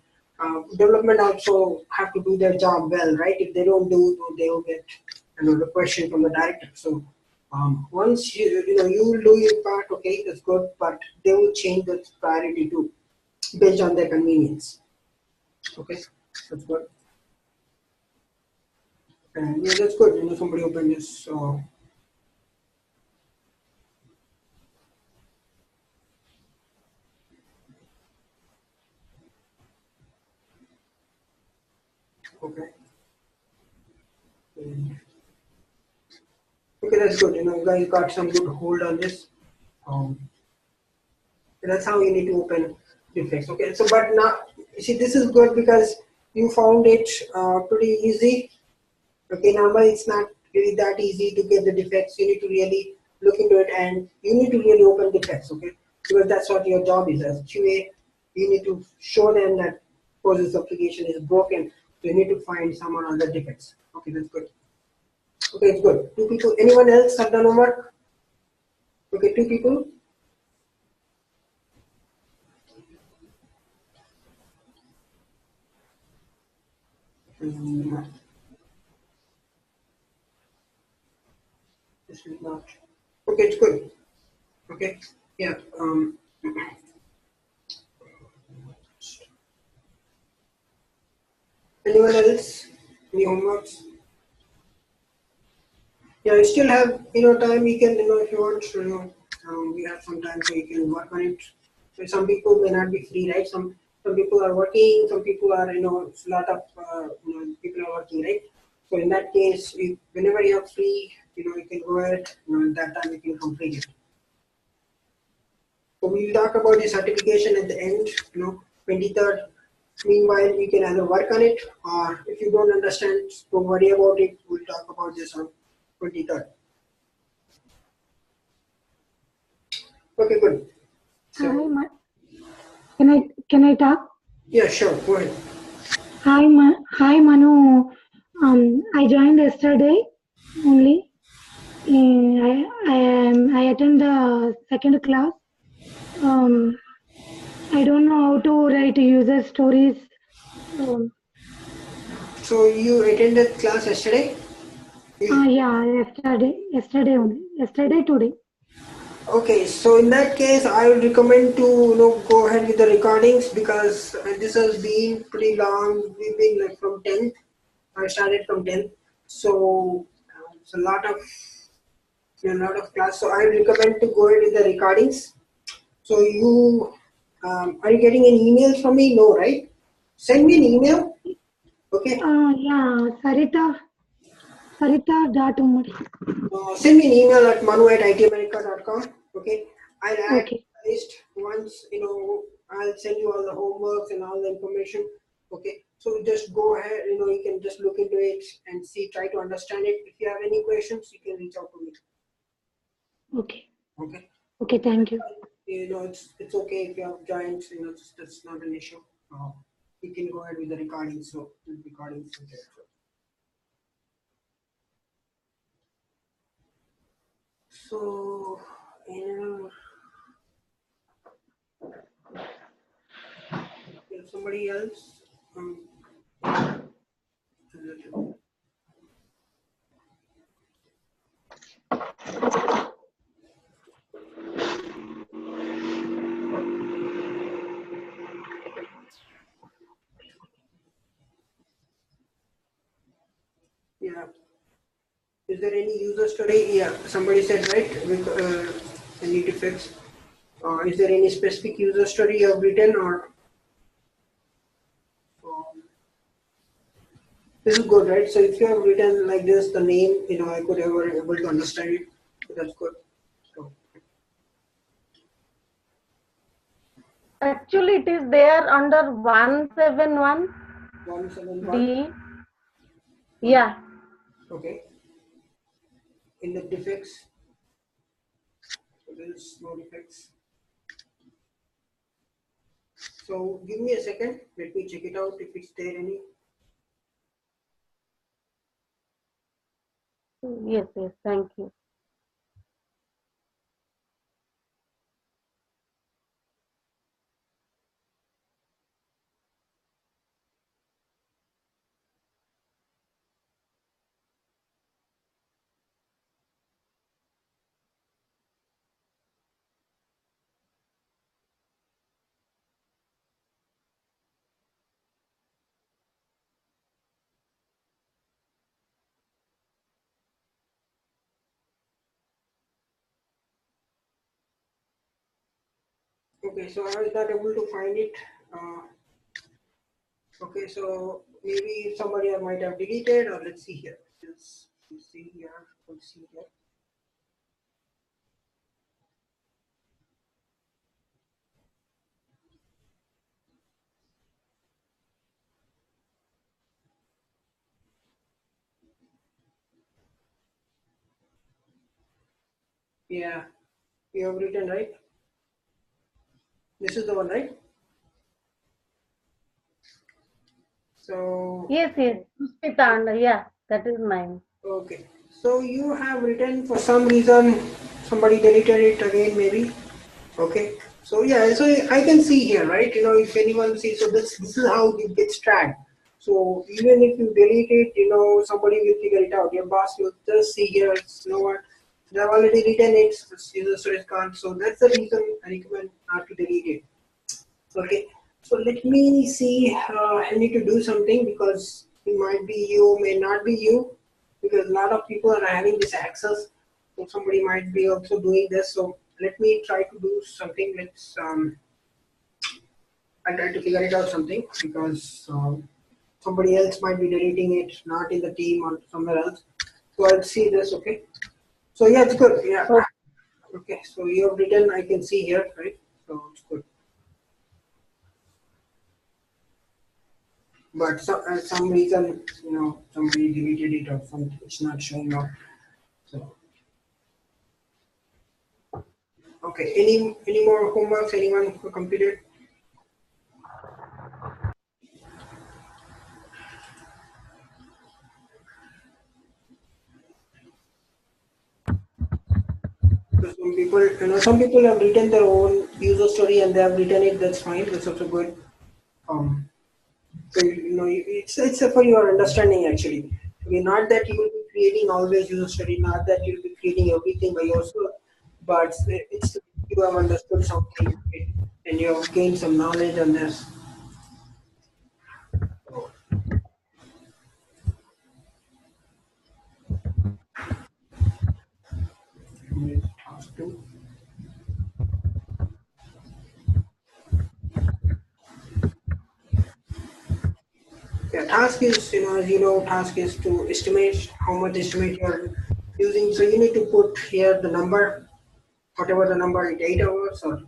development also have to do their job well, right? If they don't do, they will get, you know, the question from the director. So once you will do your part, okay, that's good, but they will change the priority too based on their convenience. Okay, that's good. And yeah, that's good. You know, somebody opened this. So okay. Okay, that's good. You know, guys got some good hold on this. Um, that's how you need to open defects. Okay, so but now you see, this is good because you found it pretty easy. Okay, normally it's not really that easy to get the defects. You need to really look into it, and you need to really open defects. Okay, because that's what your job is as QA. You need to show them that process application is broken. So you need to find some other defects. Okay, that's good. Okay, it's good. Two people. Anyone else have done homework? Okay, two people. This is not. Okay, it's good. Okay, yeah. Anyone else? Any homeworks? Yeah, you still have, you know, time. You can, you know, if you want, you know, we have some time, so you can work on it. So some people may not be free, right? Some people are working. Some people are, you know, it's a lot of people are working, right? So in that case, whenever you are free, you know, you can go ahead. You know, at that time you can complete it. So we'll talk about the certification at the end. You know, 23rd. Meanwhile, you can either work on it, or if you don't understand, don't worry about it. We'll talk about this on 23rd. Okay, good. So, Can I talk? yeah, sure, go ahead. Hi Manu. I joined yesterday only. I attend the second class. I don't know how to write user stories. So you attended class yesterday? Yeah, yesterday only. Yesterday, today. Okay, so in that case, I would recommend to go ahead with the recordings because this has been pretty long. We've been like from 10th. I started from 10th, so it's a lot of class. So I would recommend to go ahead with the recordings. So you are you getting an email from me? No, right? Send me an email. Okay. Yeah, Sarita.umari. Send me an email at manu@itamerica.com. Okay. I'll add Okay. a list once, I'll send you all the homeworks and all the information. Okay. So just go ahead, you can just look into it and see, try to understand it. If you have any questions, you can reach out to me. Okay. Okay. Okay, thank you. It's okay if you have joined, that's not an issue. You can go ahead with the recording. So the recordings okay. So somebody else. Yeah. Is there any user story? Yeah, somebody said right. I need to fix. Is there any specific user story you have written or? This is good, right? So if you have written like this, the name, I could ever able to understand it. So that's good. So, Actually, it is there under 171 171. D. Yeah. Okay. In the defects, so there is no defects. So give me a second. Let me check it out if it's there any. Yes, thank you. Okay, so I was not able to find it. Okay, so maybe somebody might have deleted, or let's see here. Let's see here. Let's see here. Yeah, you have written right. This is the one, right? So Yes, Puspita, yeah, that is mine. okay, so you have written for some reason somebody deleted it again, maybe. Okay, so yeah, so I can see here, right? If anyone sees, so this is how it gets tracked. So even if you delete it, somebody will figure it out. Your boss will just see here, it's no one. They have already written it, user storage gone. So that's the reason I recommend not to delete it. Okay, so let me see. I need to do something because it might be you, may not be you, because a lot of people are having this access. So somebody might be also doing this. So let me try to do something. I try to figure it out something because somebody else might be deleting it, not in the team or somewhere else. So I'll see this. Okay. So yeah, it's good. Yeah. Okay. So you have written. I can see here, right? So it's good. But some reason, somebody deleted it or something, it's not showing up. So Okay, any more homeworks? Anyone who completed? So some people have written their own user story and they have written it. That's fine. That's also good. So it's for your understanding actually. Okay, not that you will be creating always user story, not that you'll be creating everything by yourself, but it's you have understood something, okay, and you have gained some knowledge on this. Task two. Yeah, task is, as you know, task is to estimate how much estimate you're using. So you need to put here the number, whatever the number is, 8 hours or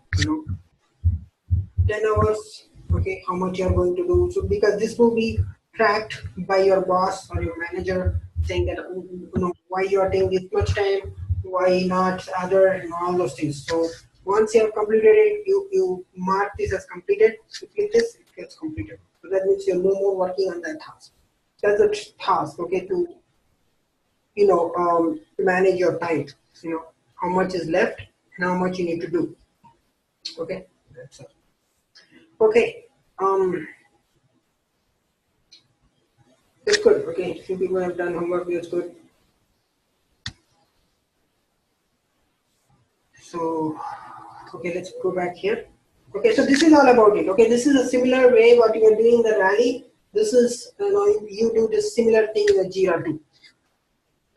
10 hours, okay, how much you're going to do. So because this will be tracked by your boss or your manager saying that, why you are taking this much time, why not other, all those things. So once you have completed it, you mark this as completed, you click this, it gets completed. So that means you're no more working on that task. That's a task, okay, to, to manage your time, how much is left and how much you need to do, okay, that's it. Okay, that's good. Okay, few people have done homework. That's good. So, okay, let's go back here. Okay, so this is all about it. Okay, this is a similar way what you are doing in the rally. This is you do this similar thing in the Jira too.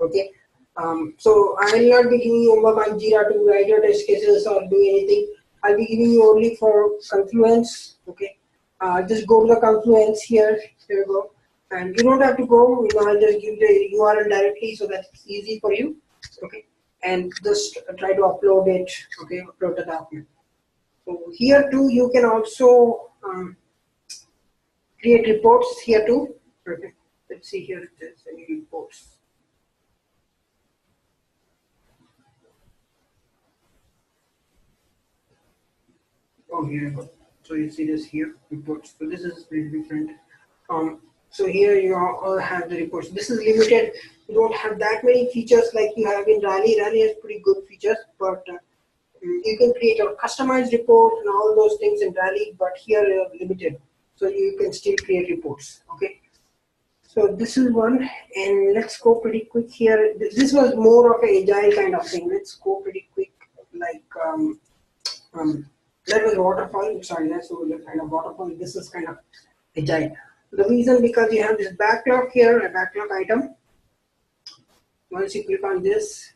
Okay, so I will not be giving you homework on Jira to write your test cases or do anything. I'll be giving you only for Confluence. Okay, just go to the Confluence here. Here you go. And you don't have to go, I'll just give the URL directly so that it's easy for you, okay? And just try to upload it, okay? Upload the document. So here too, you can also create reports here too, okay? Let's see here if there's any reports. Oh, here you go. So you see this here, reports. So this is very different. So here you all have the reports. This is limited. You don't have that many features like you have in Rally. Rally has pretty good features, but you can create a customized report and all those things in Rally, but here you are limited. So you can still create reports, okay? So this is one, and let's go pretty quick here. This was more of an agile kind of thing. Let's go pretty quick, like that was waterfall. Sorry, that's kind of waterfall. This is kind of agile. The reason because you have this backlog here, a backlog item. Once you click on this,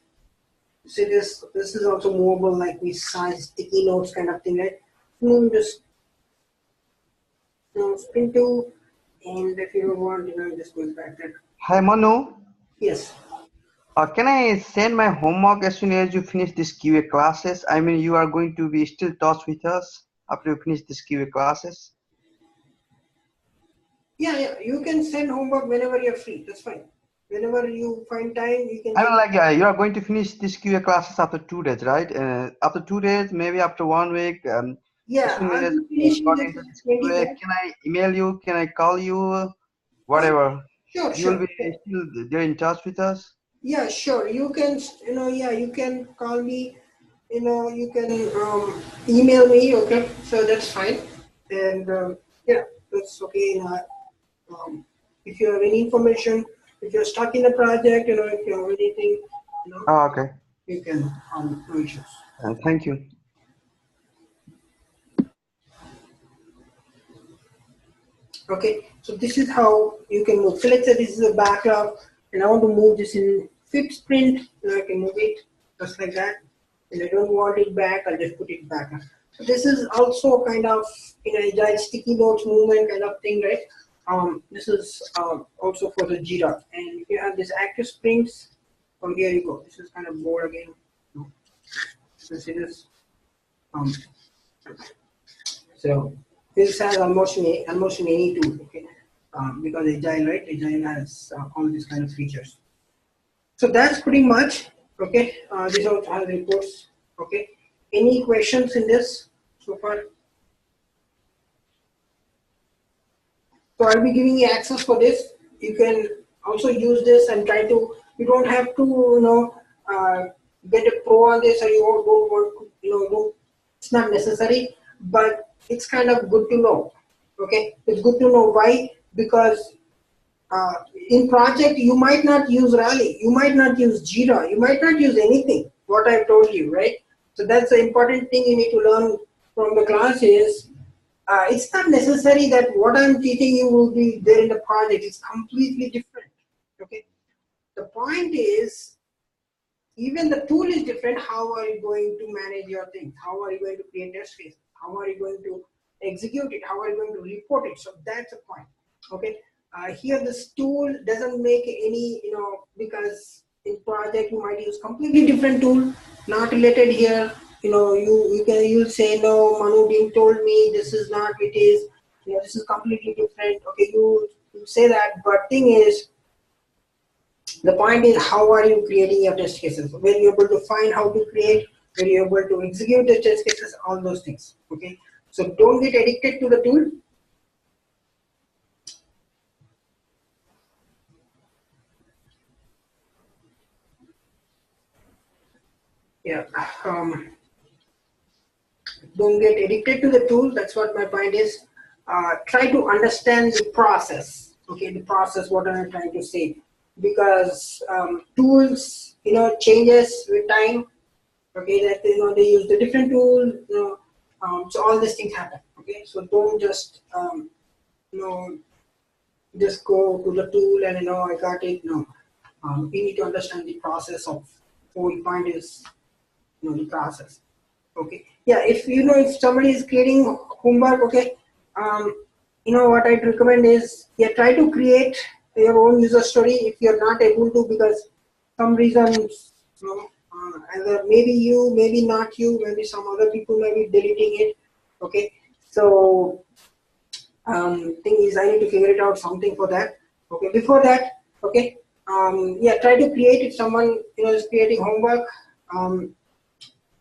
see this is also movable, like we size sticky notes kind of thing, right? Just spin to, and if you want, just goes back there. Hi Manu. Yes. Can I send my homework as soon as you finish this QA classes? I mean, you are going to be still touch with us after you finish this QA classes? Yeah, you can send homework whenever you're free. That's fine. Whenever you find time, you can. I mean, like you are going to finish this QA classes after 2 days, right? After 2 days, maybe after 1 week. Yeah, as soon I'll as be you finishing got this into this 20 QA, minutes. can I email you? Can I call you? Whatever. Sure, You will sure. be still there in touch with us? Yeah, sure. You can, you can call me, you can email me, okay? So that's fine. And yeah, that's okay. If you have any information, if you're stuck in a project, if you have anything, Oh, okay. you can, no issues. Thank you. Okay, so this is how you can move. So let's say this is a backlog, and I want to move this in fifth sprint. I can move it just like that. And I don't want it back, I'll just put it back. So this is also kind of agile sticky notes movement kind of thing, right? This is also for the Jira. And if you have this active sprints, here you go. This is kind of board again. So see this. So this has almost in any tool, okay? Because agile, right? Agile has all these kind of features. So that's pretty much, okay? This also has reports, okay? Any questions in this so far? So I'll be giving you access for this. You can also use this and try to, you don't have to, get a pro on this, or you don't want to, it's not necessary, but it's kind of good to know. Okay, it's good to know why, because in project you might not use Rally, you might not use Jira, you might not use anything, what I've told you, right? So that's the important thing you need to learn from the class is, it's not necessary that what I'm teaching you will be there in the project. It's completely different. Okay. The point is, even the tool is different. How are you going to manage your things? How are you going to create test cases? How are you going to execute it? How are you going to report it? So that's the point. Okay. Here this tool doesn't make any, because in project you might use completely different tool, not related here. You'll say, no, Manu didn't told me this is not, it is, this is completely different. Okay, you say that, but thing is, the point is, how are you creating your test cases? Were you able to find how to create? Were you able to execute the test cases? All those things. Okay, so don't get addicted to the tool. Yeah. Don't get addicted to the tool. That's what my point is. Try to understand the process. Okay, the process. What am I trying to say? Because tools, changes with time. Okay, that they use the different tool. So all these things happen. Okay, so don't just just go to the tool and I got it. No, we need to understand the process of whole point is the process. Okay, yeah, if somebody is creating homework, okay, what I'd recommend is, yeah, try to create your own user story if you're not able to, because some reasons, either maybe you, maybe not you, maybe some other people may be deleting it. Okay, so thing is, I need to figure it out something for that. Okay, before that, okay, yeah, try to create, if someone is creating homework,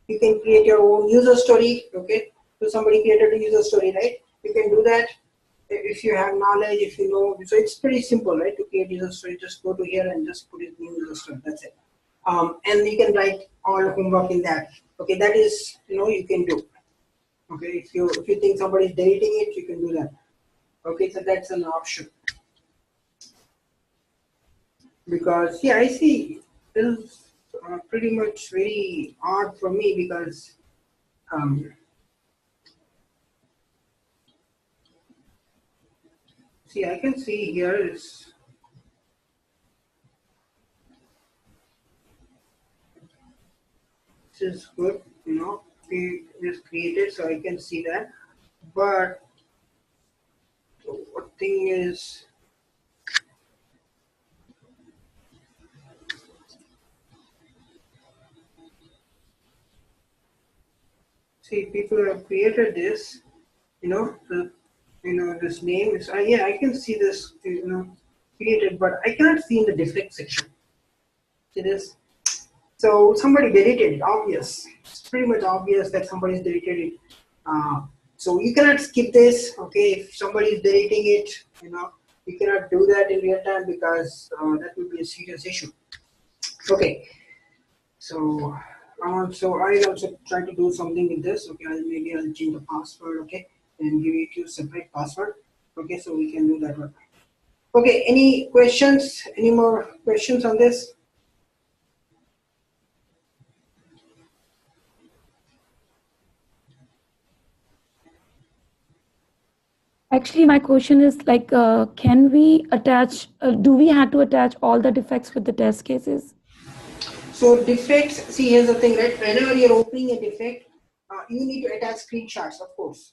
you can create your own user story. Okay, so somebody created a user story, right? You can do that if you have knowledge, if you know. So it's pretty simple, right, to create user story. Just go to here and just put it in user story. That's it. And you can write all homework in that. Okay, that is, you can do. Okay, if you think somebody is deleting it, you can do that. Okay, so that's an option. Because yeah, I see this is pretty much very odd for me, because see, I can see here is, this is good, we just created, so I can see that. But what thing is, see, people have created this, this name is, yeah, I can see this, created, but I cannot see in the defect section. See this? So somebody deleted it, obvious. It's pretty much obvious that somebody's deleted it. So you cannot skip this, okay? If somebody is deleting it, you cannot do that in real time, because that will be a serious issue. Okay, so I also try to do something with this. Okay, maybe I'll change the password, okay, and give it you separate password. Okay, so we can do that one. Okay, any questions? Any more questions on this? Actually, my question is like, can we attach, do we have to attach all the defects with the test cases? So defects, see, here's the thing, right? Whenever you're opening a defect, you need to attach screenshots, of course.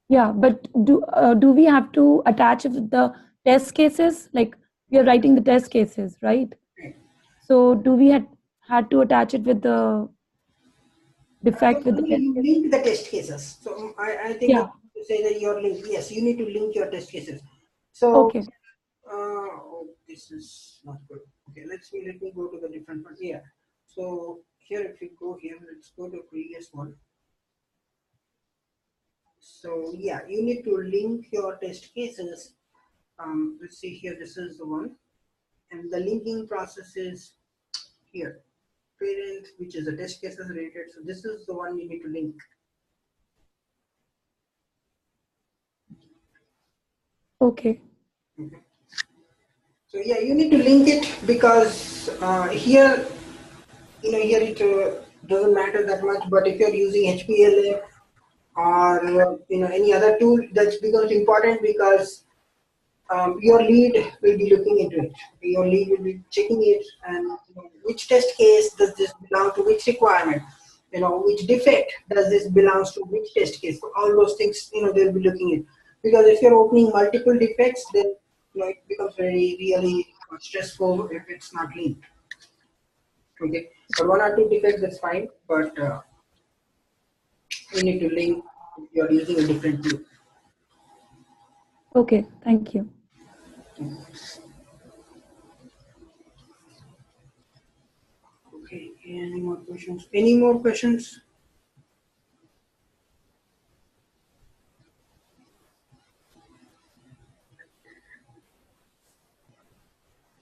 Yeah, but do we have to attach it with the test cases? Like, we are writing the test cases, right? Right. So do we had to attach it with the defect with the test You cases? link the test cases. So I think Yeah. you say that you're linked. Yes, you need to link your test cases. So Okay. oh, this is not good. Okay, let me go to the different one here. So here if we go here, let's go to previous one. So yeah, you need to link your test cases. Let's see here, this is the one, and the linking process is here, parent, which is a test cases related. So this is the one you need to link. Okay. Okay. So yeah, you need to link it because here, here it doesn't matter that much. But if you're using HPLF or any other tool, that becomes important because your lead will be looking into it. Your lead will be checking it, and which test case does this belong to which requirement? Which defect does this belongs to which test case? So all those things, they'll be looking at. Because if you're opening multiple defects, then it becomes really stressful if it's not linked. Okay, but one or two defects, that's fine. But you need to link if you're using a different tool. Okay. Thank you. Okay, any more questions? Any more questions?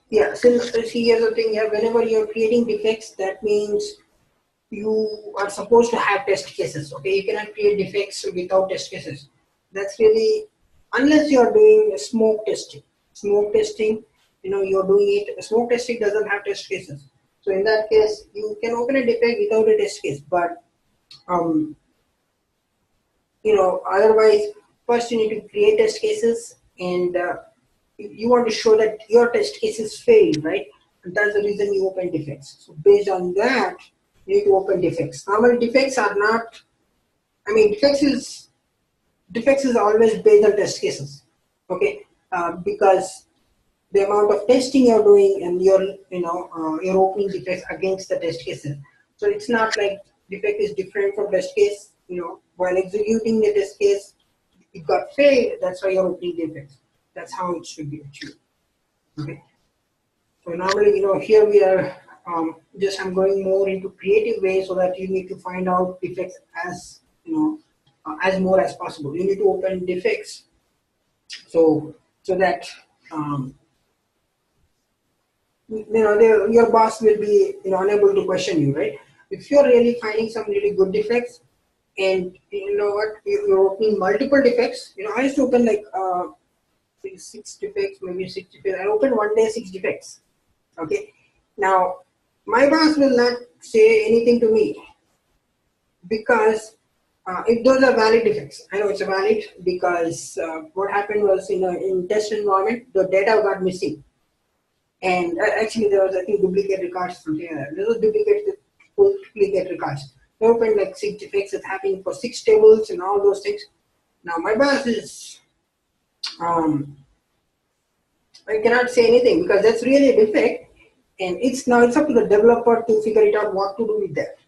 Yeah, since see, here's the thing, yeah, whenever you're creating defects, that means you are supposed to have test cases. Okay, you cannot create defects without test cases. That's really, unless you're doing smoke testing. Smoke testing, you're doing it, smoke testing doesn't have test cases. So in that case, you can open a defect without a test case. But otherwise, first you need to create test cases, and you want to show that your test cases failed, right? And that's the reason you open defects. So based on that, you need to open defects. Normal defects are not, defects is always based on test cases, okay? Because the amount of testing you're doing and you're opening defects against the test cases. So it's not like defect is different from test case. While executing the test case, it got failed. That's why you're opening defects. That's how it should be achieved. Okay. So normally, here we are. I'm going more into creative ways so that you need to find out defects as as more as possible. You need to open defects so that your boss will be unable to question you, right? If you're really finding some really good defects, and you know what, you're opening multiple defects. I used to open like 6 defects, maybe 6 defects. I opened one day 6 defects. Okay, now my boss will not say anything to me because if those are valid defects, I know it's a valid because what happened was in test environment the data got missing. And actually, there was, I think, duplicate records from here. There was duplicate records. They opened like 6 defects. It's happening for 6 tables and all those things. Now, my boss is, I cannot say anything because that's really a defect. And it's up to the developer to figure it out what to do with that.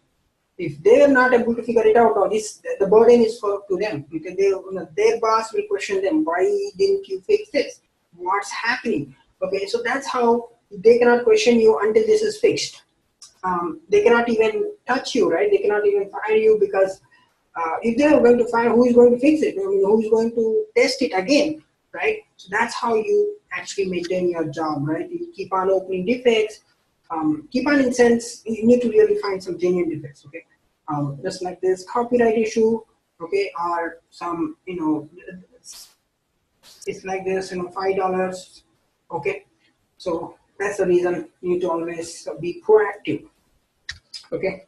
If they are not able to figure it out, or the burden is to them because their boss will question them. Why didn't you fix this? What's happening? Okay, so that's how they cannot question you until this is fixed. They cannot even touch you, right? They cannot even fire you because if they are going to fire, who is going to fix it? Who is going to test it again, right? So that's how you actually maintain your job, right? You keep on opening defects. Keep on in sense, you need to really find some genuine defects, okay? Just like this copyright issue, okay, or some, it's like this, $5, okay? So that's the reason you need to always be proactive, okay?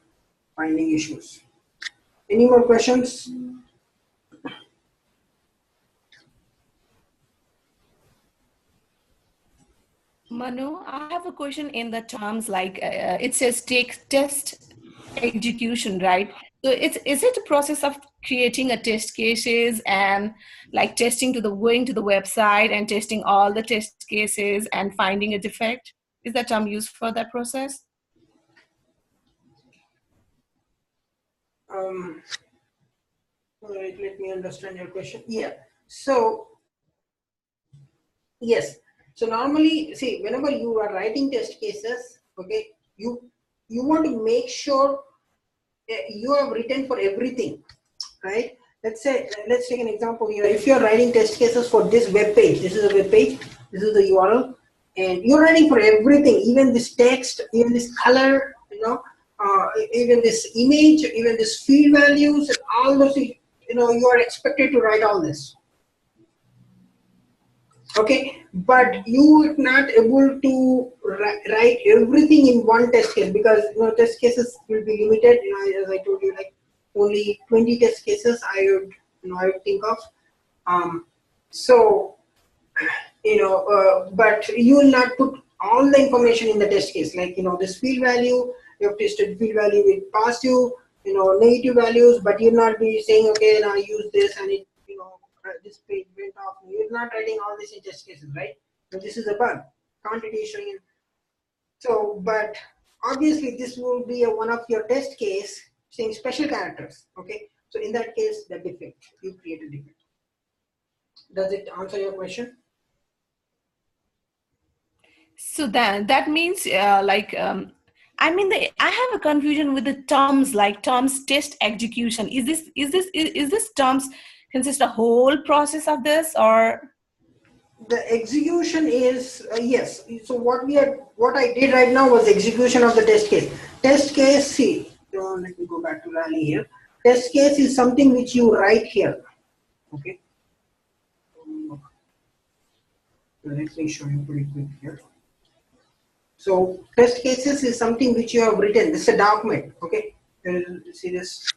Finding issues. Any more questions? Manu, I have a question in the terms like it says take test execution, right? So is it a process of creating a test cases and like going to the website and testing all the test cases and finding a defect? Is that term used for that process? All right, let me understand your question. Yeah. So yes. So normally, see, whenever you are writing test cases, okay, you you want to make sure you have written for everything, right? Let's take an example here. If you're writing test cases for this web page, this is a web page, this is the URL, and you're writing for everything, even this text, even this color, even this image, even this field values, and all those, you are expected to write all this. Okay, but you would not able to write everything in one test case, because test cases will be limited. As I told you, like only 20 test cases I would think of. But you will not put all the information in the test case. Like this field value, you have tested field value with positive, negative values, but you'll not be saying, okay, now use this and it, this page went off. You're not writing all this in test cases, right? So this is a bug. Quantity showing. So, but obviously this will be one of your test case saying special characters. Okay, so in that case, the defect, you create a defect. Does it answer your question? So that means I have a confusion with the terms, like terms test execution. Is this terms consist a whole process of this, or the execution is yes. So what I did right now was execution of the test case. Test case, see, let me go back to Rally here. Test case is something which you write here. Okay. Let me show you pretty quick here. So test cases is something which you have written. This is a document. Okay. See this.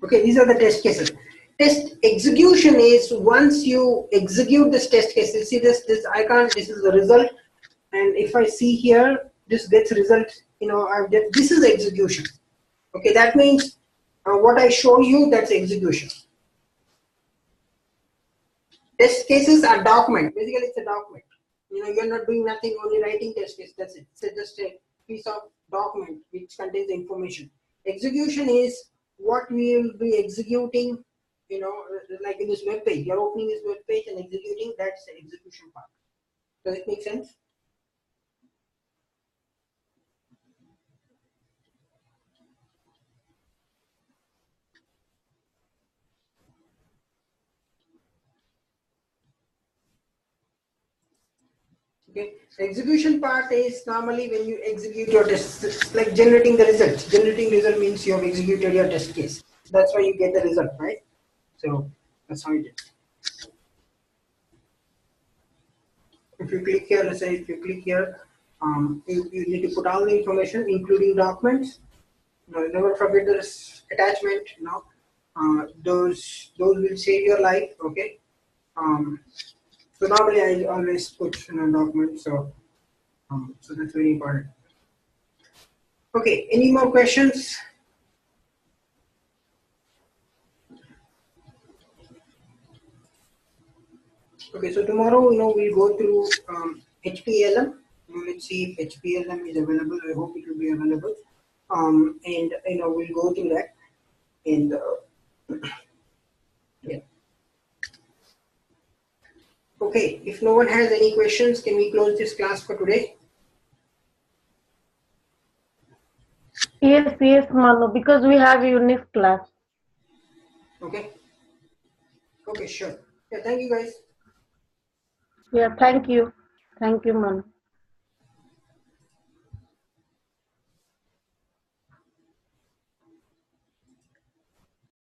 Okay, these are the test cases. Test execution is once you execute this test case. You see this icon. This is the result, and if I see here, this gets result. This is execution. Okay, that means what I show you, that's execution. Test cases are document. Basically, it's a document. You're not doing nothing, only writing test case. That's it. It's just a piece of document which contains the information. Execution is what we will be executing. Like in this web page, you're opening this web page and executing. That's the execution part. Does it make sense? Okay, the execution part is normally when you execute your test, it's like generating the result. Generating result means you have executed your test case. That's why you get the result, right? So that's how it is. If you click here, let's say if you click here, you need to put all the information, including documents. Never forget this attachment. Those will save your life. Okay. So normally I always put in a document, so that's very important. Okay, any more questions? Okay, so tomorrow we'll go through HPLM. Let's see if HPLM is available. I hope it will be available. And we'll go through that. And yeah. Okay, if no one has any questions, can we close this class for today? Yes, Manu, because we have unit class. Okay. Okay, sure. Yeah, thank you guys. Yeah, thank you. Thank you, Manu.